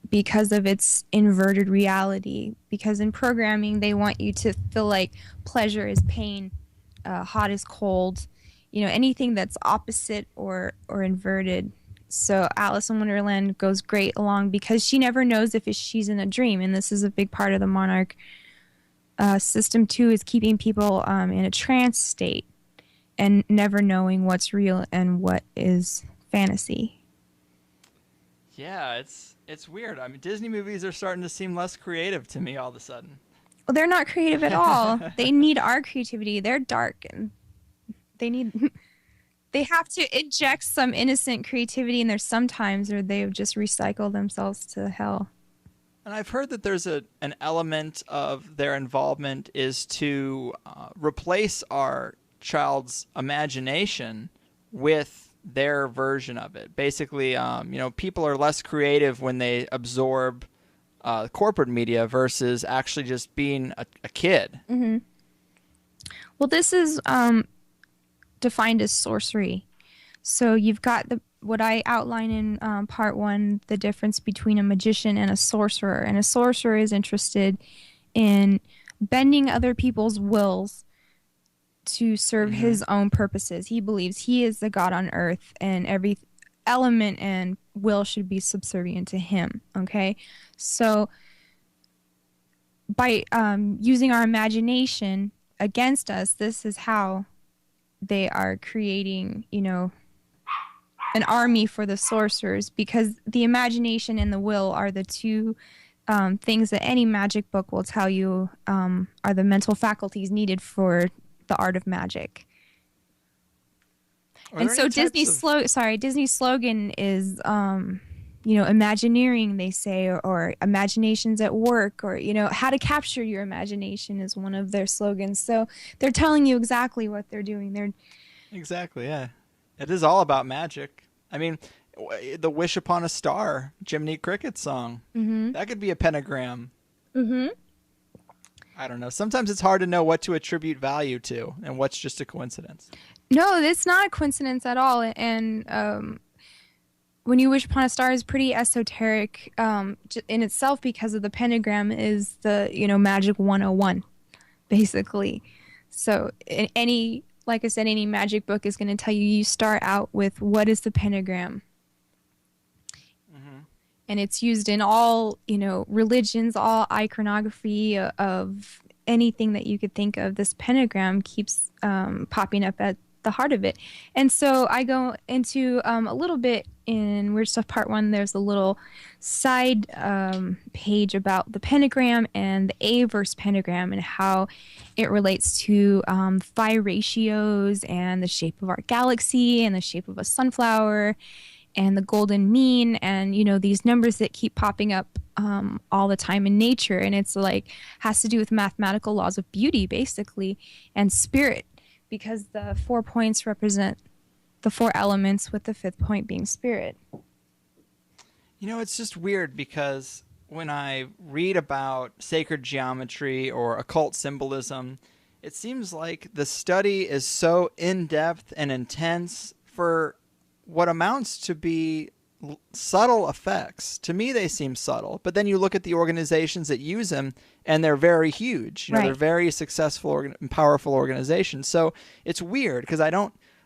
because of its inverted reality. Because in programming, they want you to feel like pleasure is pain, hot is cold, anything that's opposite or inverted. So Alice in Wonderland goes great along because she never knows if she's in a dream. And this is a big part of the monarch system, too, is keeping people in a trance state and never knowing what's real and what is fantasy. Yeah, it's weird. I mean, Disney movies are starting to seem less creative to me all of a sudden. Well, they're not creative at all. They need our creativity. They're dark and they need they have to inject some innocent creativity in there sometimes, or they've just recycled themselves to hell. And I've heard that there's an element of their involvement is to replace our child's imagination with their version of it. Basically, people are less creative when they absorb corporate media versus actually just being a kid. Mm-hmm. Well, this is defined as sorcery. So you've got what I outline in part 1, the difference between a magician and a sorcerer. And a sorcerer is interested in bending other people's wills to serve his own purposes. He believes he is the god on earth, and every element and will should be subservient to him. Okay? So by using our imagination against us, this is how they are creating, an army for the sorcerers, because the imagination and the will are the two things that any magic book will tell you are the mental faculties needed for the art of magic. And so Disney's slogan is, Imagineering, they say, or imaginations at work, or, how to capture your imagination is one of their slogans. So they're telling you exactly what they're doing. Exactly, yeah. It is all about magic. I mean, the Wish Upon a Star, Jiminy Cricket song, that could be a pentagram. Mm-hmm. I don't know. Sometimes it's hard to know what to attribute value to and what's just a coincidence. No, it's not a coincidence at all. And when you wish upon a star is pretty esoteric in itself, because of the pentagram is the, magic 101, basically. So like I said, any magic book is going to tell you start out with what is the pentagram. And it's used in all, religions, all iconography of anything that you could think of. This pentagram keeps popping up at the heart of it. And so I go into a little bit in Weird Stuff Part 1. There's a little side page about the pentagram and the A-verse pentagram and how it relates to phi ratios and the shape of our galaxy and the shape of a sunflower and the golden mean, and these numbers that keep popping up all the time in nature. And it's has to do with mathematical laws of beauty, basically, and spirit, because the 4 points represent the 4 elements, with the 5th point being spirit. It's just weird, because when I read about sacred geometry or occult symbolism, it seems like the study is so in-depth and intense for what amounts to be subtle effects. To me, they seem subtle, but then you look at the organizations that use them, and they're very huge. They're very successful and powerful organizations. So it's weird, because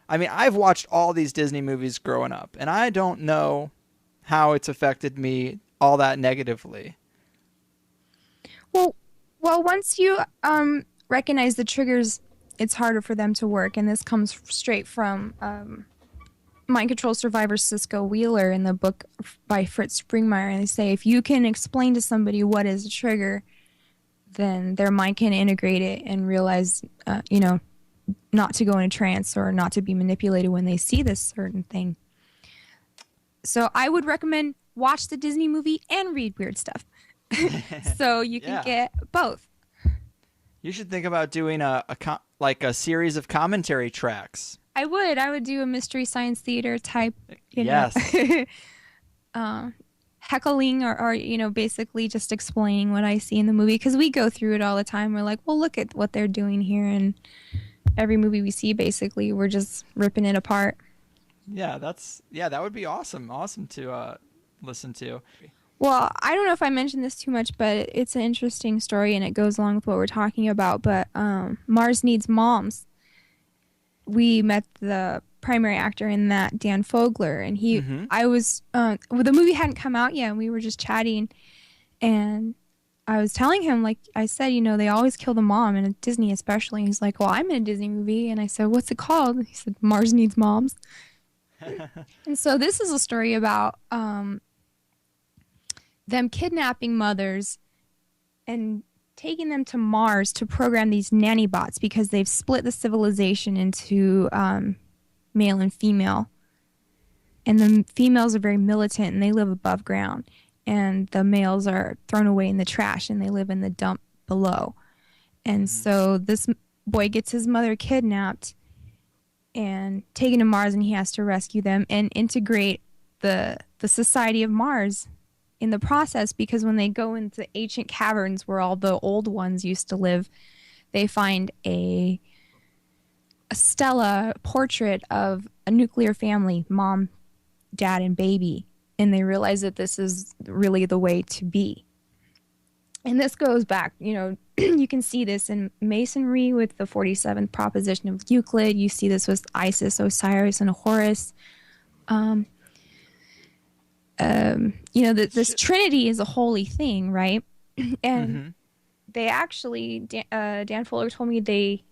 I've watched all these Disney movies growing up, and I don't know how it's affected me all that negatively. Well, once you recognize the triggers, it's harder for them to work, and this comes straight from mind control survivor Cisco Wheeler in the book by Fritz Springmeier. And they say if you can explain to somebody what is a trigger, then their mind can integrate it and realize, not to go in a trance or not to be manipulated when they see this certain thing. So I would recommend watch the Disney movie and read Weird Stuff. So you can get both. You should think about doing a series of commentary tracks. I would do a Mystery Science Theater type, yes. Heckling or basically just explaining what I see in the movie, because we go through it all the time. We're like, well, look at what they're doing here, and every movie we see, basically, we're just ripping it apart. Yeah, that would be awesome to listen to. Well, I don't know if I mentioned this too much, but it's an interesting story, and it goes along with what we're talking about. But Mars Needs Moms. We met the primary actor in that, Dan Fogler, and the movie hadn't come out yet, and we were just chatting, and I was telling him, like I said, they always kill the mom, and at Disney especially. He's like, well, I'm in a Disney movie, and I said, what's it called? He said, Mars Needs Moms. And so this is a story about them kidnapping mothers and taking them to Mars to program these nanny bots, because they've split the civilization into male and female. And the females are very militant and they live above ground. And the males are thrown away in the trash and they live in the dump below. And so this boy gets his mother kidnapped and taken to Mars, and he has to rescue them and integrate the society of Mars in the process, because when they go into ancient caverns where all the old ones used to live, they find a stela portrait of a nuclear family, mom, dad, and baby, and they realize that this is really the way to be. And this goes back, you can see this in Masonry with the 47th proposition of Euclid. You see this with Isis, Osiris, and Horus. This Trinity is a holy thing, right? And they actually, Dan Fuller told me they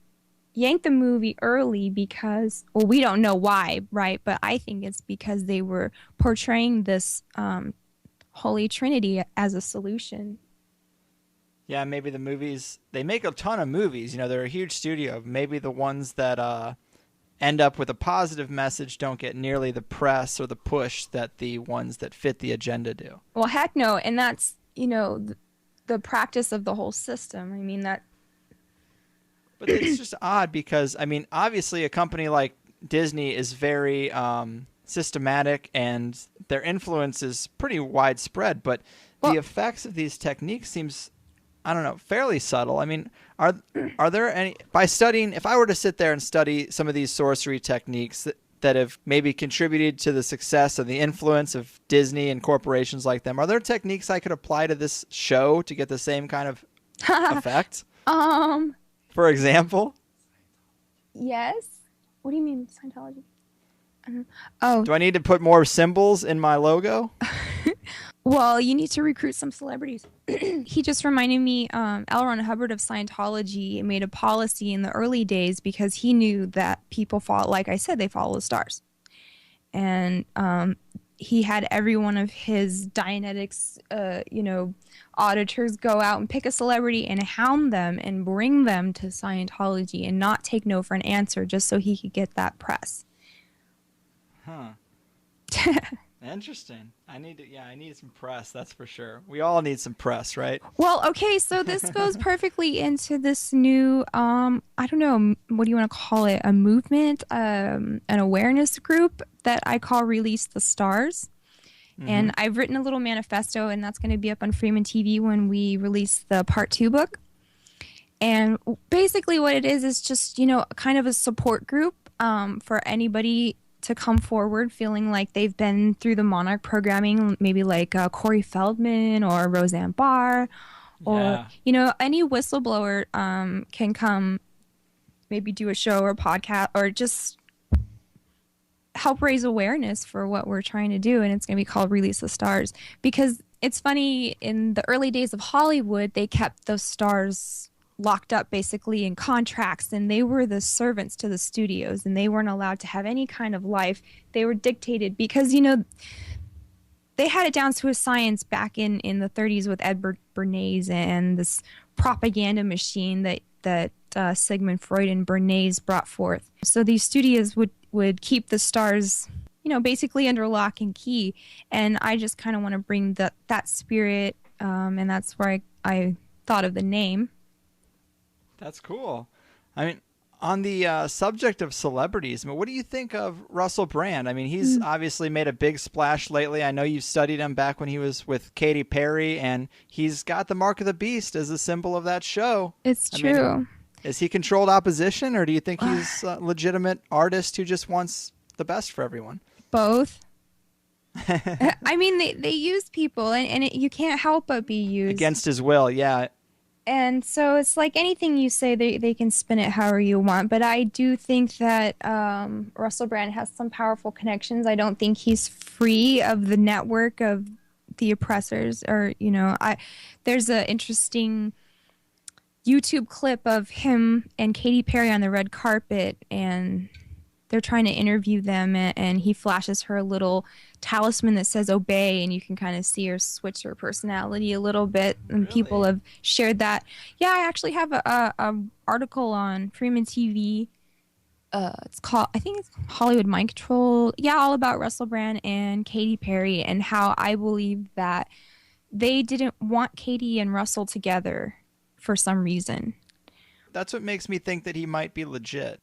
yanked the movie early because, well, we don't know why, right? But I think it's because they were portraying this Holy Trinity as a solution. Yeah, maybe the movies, they make a ton of movies. They're a huge studio. Maybe the ones that end up with a positive message don't get nearly the press or the push that the ones that fit the agenda do. Well, heck no. And that's, the practice of the whole system. I mean, that. But it's just odd because, obviously a company like Disney is very systematic and their influence is pretty widespread. But the effects of these techniques seems, I don't know, fairly subtle. Are there any, by studying, if I were to sit there and study some of these sorcery techniques that have maybe contributed to the success and the influence of Disney and corporations like them, are there techniques I could apply to this show to get the same kind of effect? For example? Yes. What do you mean, Scientology? Oh. Do I need to put more symbols in my logo? Well, you need to recruit some celebrities. He just reminded me, L. Ron Hubbard of Scientology made a policy in the early days because he knew that people follow, like I said, they follow the stars. And he had every one of his Dianetics, auditors go out and pick a celebrity and hound them and bring them to Scientology and not take no for an answer just so he could get that press. Huh. Interesting. I need some press, that's for sure. We all need some press, right? Well, okay, so this goes perfectly into this new, I don't know, what do you want to call it? A movement, an awareness group that I call Release the Stars. And I've written a little manifesto, and that's going to be up on Freeman TV when we release the Part 2 book. And basically what it is just, kind of a support group for anybody to come forward feeling like they've been through the Monarch programming, maybe like Corey Feldman or Roseanne Barr, or, any whistleblower can come maybe do a show or podcast or just help raise awareness for what we're trying to do. And it's going to be called Release the Stars, because it's funny, in the early days of Hollywood, they kept those stars locked up basically in contracts, and they were the servants to the studios, and they weren't allowed to have any kind of life. They were dictated because, they had it down to a science back in the 30s with Edward Bernays and this propaganda machine that Sigmund Freud and Bernays brought forth. So these studios would keep the stars, basically under lock and key. And I just kind of want to bring that spirit, and that's where I thought of the name. That's cool. On the subject of celebrities, what do you think of Russell Brand? He's obviously made a big splash lately. I know you studied him back when he was with Katy Perry, and he's got the mark of the beast as a symbol of that show. It's true. Is he controlled opposition, or do you think he's a legitimate artist who just wants the best for everyone? Both. They use people, and you can't help but be used. Against his will, yeah. And so it's like anything you say, they can spin it however you want. But I do think that Russell Brand has some powerful connections. I don't think he's free of the network of the oppressors. Or, there's an interesting YouTube clip of him and Katy Perry on the red carpet, and they're trying to interview them, and he flashes her a little talisman that says obey, and you can kind of see her switch her personality a little bit, and Really? people have shared that. Yeah, I actually have a article on Freeman TV it's called, I think it's Hollywood Mind Control. Yeah, all about Russell Brand and Katy Perry, and how I believe that they didn't want Katy and Russell together for some reason. That's what makes me think that he might be legit.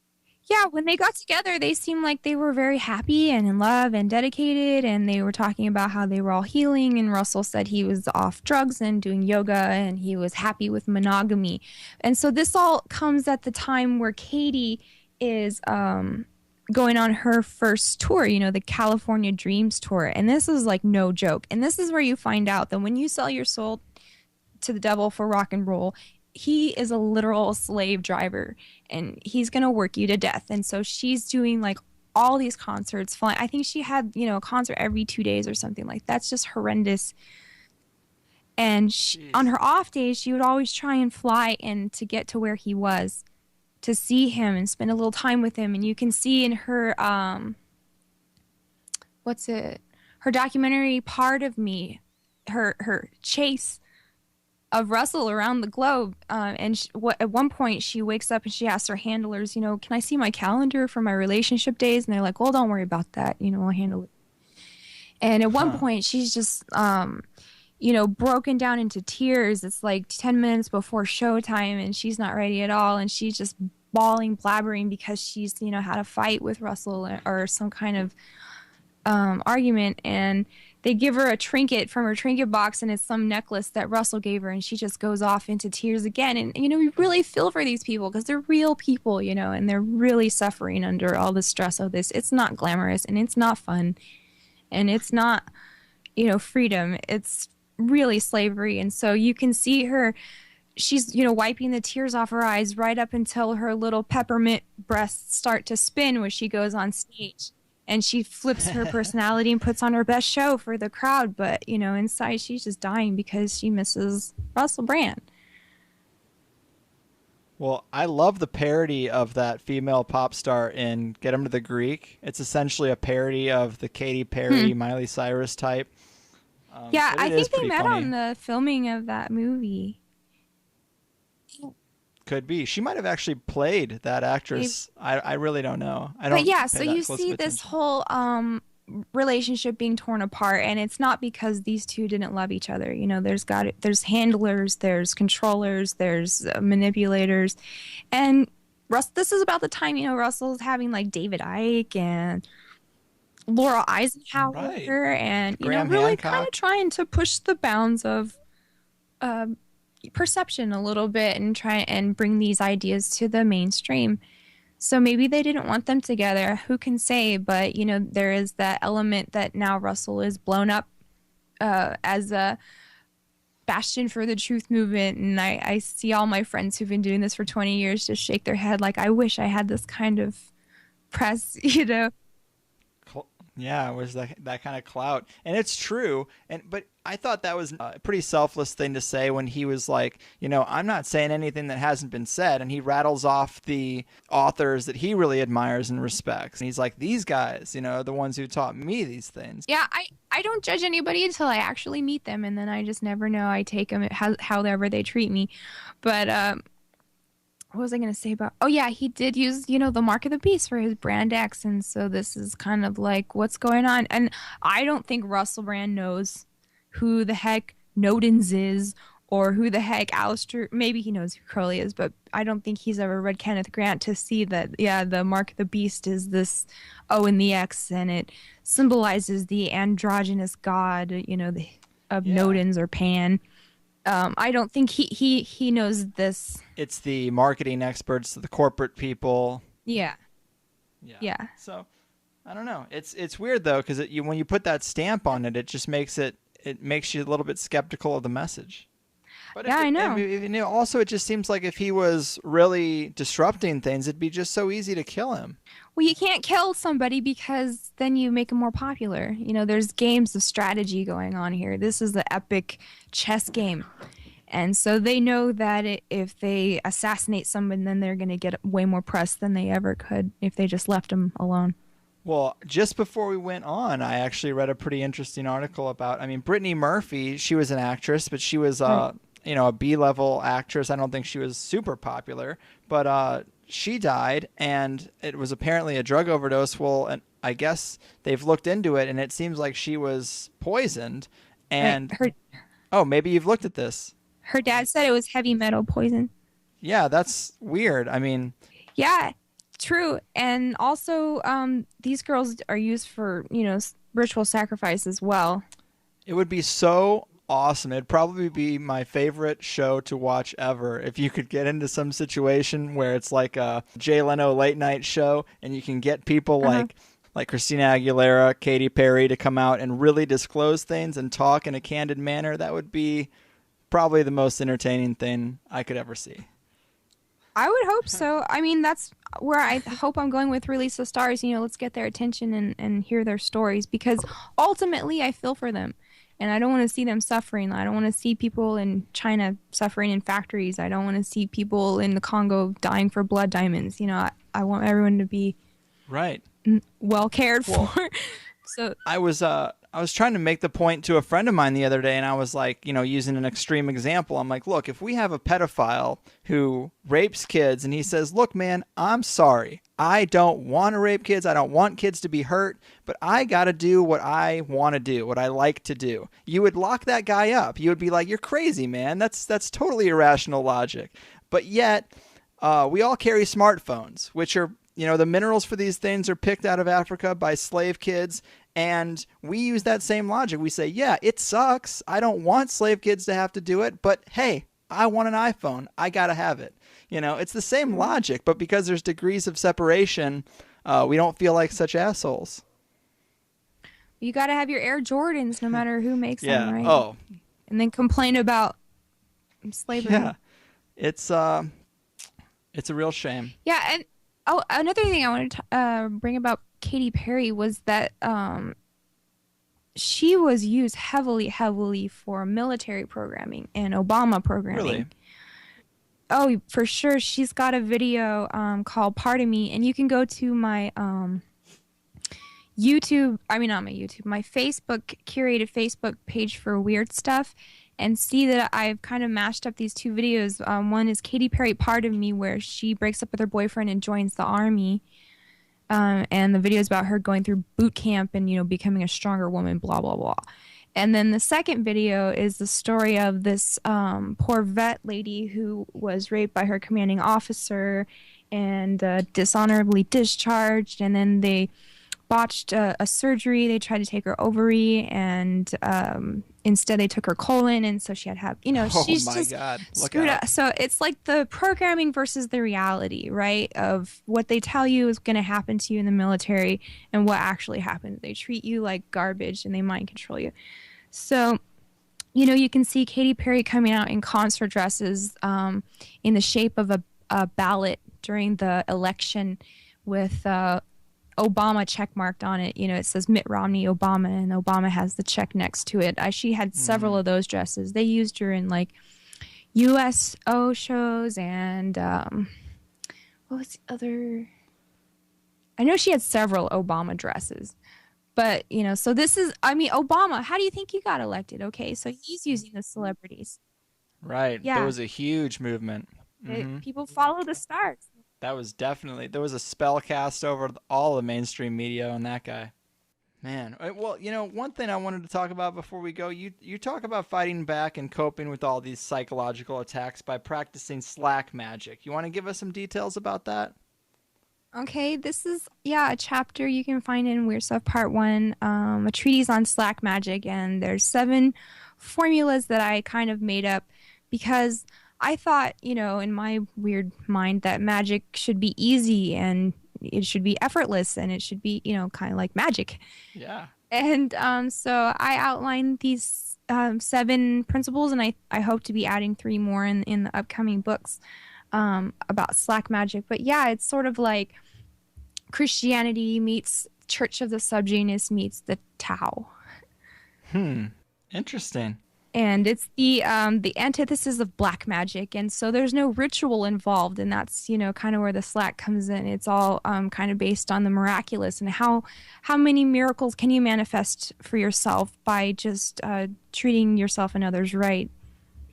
Yeah, when they got together, they seemed like they were very happy and in love and dedicated, and they were talking about how they were all healing, and Russell said he was off drugs and doing yoga, and he was happy with monogamy. And so this all comes at the time where Katy is going on her first tour, the California Dreams tour. And this is like no joke. And this is where you find out that when you sell your soul to the devil for rock and roll, he is a literal slave driver and he's going to work you to death. And so she's doing like all these concerts. Flying. I think she had, a concert every 2 days or something like that's just horrendous. And on her off days, she would always try and fly in to get to where he was, to see him and spend a little time with him. And you can see in her, her documentary, Part of Me, her chase of Russell around the globe. And at one point she wakes up and she asks her handlers, can I see my calendar for my relationship days? And they're like, well, don't worry about that. I'll handle it. And at one point she's just, broken down into tears. It's like 10 minutes before showtime and she's not ready at all. And she's just bawling, blabbering because she's, had a fight with Russell or some kind of argument. And they give her a trinket from her trinket box, and it's some necklace that Russell gave her, and she just goes off into tears again. And, we really feel for these people because they're real people, and they're really suffering under all the stress of this. It's not glamorous, and it's not fun, and it's not, freedom. It's really slavery. And so you can see her, she's, wiping the tears off her eyes right up until her little peppermint breasts start to spin when she goes on stage. And she flips her personality and puts on her best show for the crowd. But, inside she's just dying because she misses Russell Brand. Well, I love the parody of that female pop star in Get 'Em to the Greek. It's essentially a parody of the Katy Perry, Miley Cyrus type. Yeah, I think they met funny. on the filming of that movie. Could be. She might have actually played that actress. I really don't know. But yeah, so you see this whole relationship being torn apart, and it's not because these two didn't love each other. There's handlers, there's controllers, there's manipulators, and this is about the time Russell's having like David Icke and Laura Eisenhower, right. And Graham really Hancock. kind of trying to push the bounds of perception a little bit and try and bring these ideas to the mainstream. So maybe they didn't want them together. Who can say? But there is that element that now Russell is blown up as a bastion for the truth movement, and I see all my friends who've been doing this for 20 years just shake their head like, I wish I had this kind of press. Yeah, it was that kind of clout. And it's true. But I thought that was a pretty selfless thing to say when he was like, I'm not saying anything that hasn't been said. And he rattles off the authors that he really admires and respects. And he's like, these guys, the ones who taught me these things. Yeah, I don't judge anybody until I actually meet them. And then I just never know. I take them however they treat me. But what was I going to say about? Oh, yeah, he did use, the mark of the beast for his Brand X. And so this is kind of like what's going on. And I don't think Russell Brand knows who the heck Nodens is or who the heck Alistair. Maybe he knows who Crowley is, but I don't think he's ever read Kenneth Grant to see that, yeah, the mark of the beast is this O and the X, and it symbolizes the androgynous god, of Nodens or Pan. I don't think he knows this. It's the marketing experts, the corporate people. Yeah. So, I don't know. It's weird though, because when you put that stamp on it, it just makes you a little bit skeptical of the message. But yeah, I know. And also, it just seems like if he was really disrupting things, it'd be just so easy to kill him. Well, you can't kill somebody because then you make them more popular. There's games of strategy going on here. This is the epic chess game. And so they know that if they assassinate someone, then they're going to get way more press than they ever could if they just left them alone. Well, just before we went on, I actually read a pretty interesting article about, Brittany Murphy. She was an actress, but she was, a B-level actress. I don't think she was super popular, but she died, and it was apparently a drug overdose. Well, and I guess they've looked into it, and it seems like she was poisoned. And oh, maybe you've looked at this. Her dad said it was heavy metal poison. Yeah, that's weird. I mean, yeah, true. And also, these girls are used for, ritual sacrifice as well. It would be so awesome. It'd probably be my favorite show to watch ever if you could get into some situation where it's like a Jay Leno late night show, and you can get people like Christina Aguilera, Katy Perry to come out and really disclose things and talk in a candid manner. That would be probably the most entertaining thing I could ever see. I would hope so. I mean, that's where I hope I'm going with Release the Stars. Let's get their attention and hear their stories, because ultimately I feel for them. And I don't want to see them suffering. I don't want to see people in China suffering in factories. I don't want to see people in the Congo dying for blood diamonds. I want everyone to be right, well cared for. So I was trying to make the point to a friend of mine the other day, and I was like, using an extreme example. I'm like, look, if we have a pedophile who rapes kids and he says, look, man, I'm sorry. I don't want to rape kids. I don't want kids to be hurt, but I got to do what I want to do, what I like to do. You would lock that guy up. You would be like, you're crazy, man. That's totally irrational logic. But yet, we all carry smartphones, which are, the minerals for these things are picked out of Africa by slave kids. And we use that same logic. We say, yeah, it sucks. I don't want slave kids to have to do it. But hey, I want an iPhone. I got to have it. It's the same logic. But because there's degrees of separation, we don't feel like such assholes. You got to have your Air Jordans no matter who makes them, right? Oh. And then complain about slavery. Yeah. It's a real shame. Yeah. And another thing I wanted to bring about Katy Perry was that she was used heavily for military programming and Obama programming. Really? Oh, for sure. She's got a video called Part of Me, and you can go to my my curated Facebook page for weird stuff and see that I've kind of mashed up these two videos. One is Katy Perry Part of Me, where she breaks up with her boyfriend and joins the army. And the video is about her going through boot camp and, becoming a stronger woman, blah, blah, blah. And then the second video is the story of this poor vet lady who was raped by her commanding officer and dishonorably discharged. And then they botched a surgery. They tried to take her ovary, and instead they took her colon, and so she had to have, she's just screwed up. So it's like the programming versus the reality, right? Of what they tell you is going to happen to you in the military and what actually happens. They treat you like garbage and they mind control you. So, you can see Katy Perry coming out in concert dresses in the shape of a ballot during the election with Obama check marked on it. It says Mitt Romney, Obama, and Obama has the check next to it. She had several of those dresses. They used her in like USO shows and what was the other? I know she had several Obama dresses. But, so this is, Obama, how do you think he got elected? Okay, so he's using the celebrities. Right. Yeah. There was a huge movement. People follow the stars. That was definitely, there was a spell cast over all the mainstream media on that guy. Man, well, one thing I wanted to talk about before we go, you talk about fighting back and coping with all these psychological attacks by practicing slack magic. You want to give us some details about that? Okay, this is, a chapter you can find in Weird Stuff Part 1, a treatise on slack magic, and there's 7 formulas that I kind of made up because I thought, in my weird mind that magic should be easy and it should be effortless and it should be, kind of like magic. Yeah. And so I outlined these 7 principles, and I hope to be adding 3 more in the upcoming books about slack magic. But yeah, it's sort of like Christianity meets Church of the Subgenus meets the Tao. Interesting. And it's the antithesis of black magic, and so there's no ritual involved, and that's kind of where the slack comes in. It's all kind of based on the miraculous, and how many miracles can you manifest for yourself by just treating yourself and others right.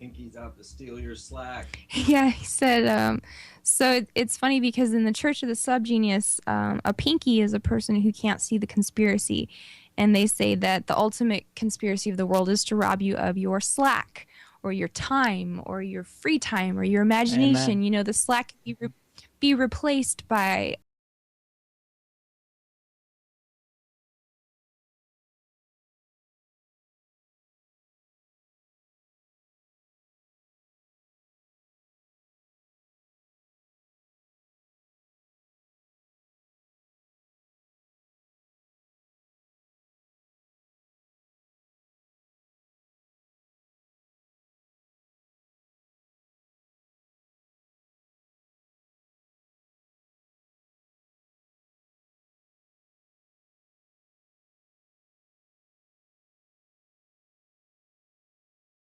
Pinky's out to steal your slack. Yeah, he said, so it's funny because in the Church of the Subgenius, a pinky is a person who can't see the conspiracy. And they say that the ultimate conspiracy of the world is to rob you of your slack or your time or your free time or your imagination. Amen. You know, the slack can be replaced by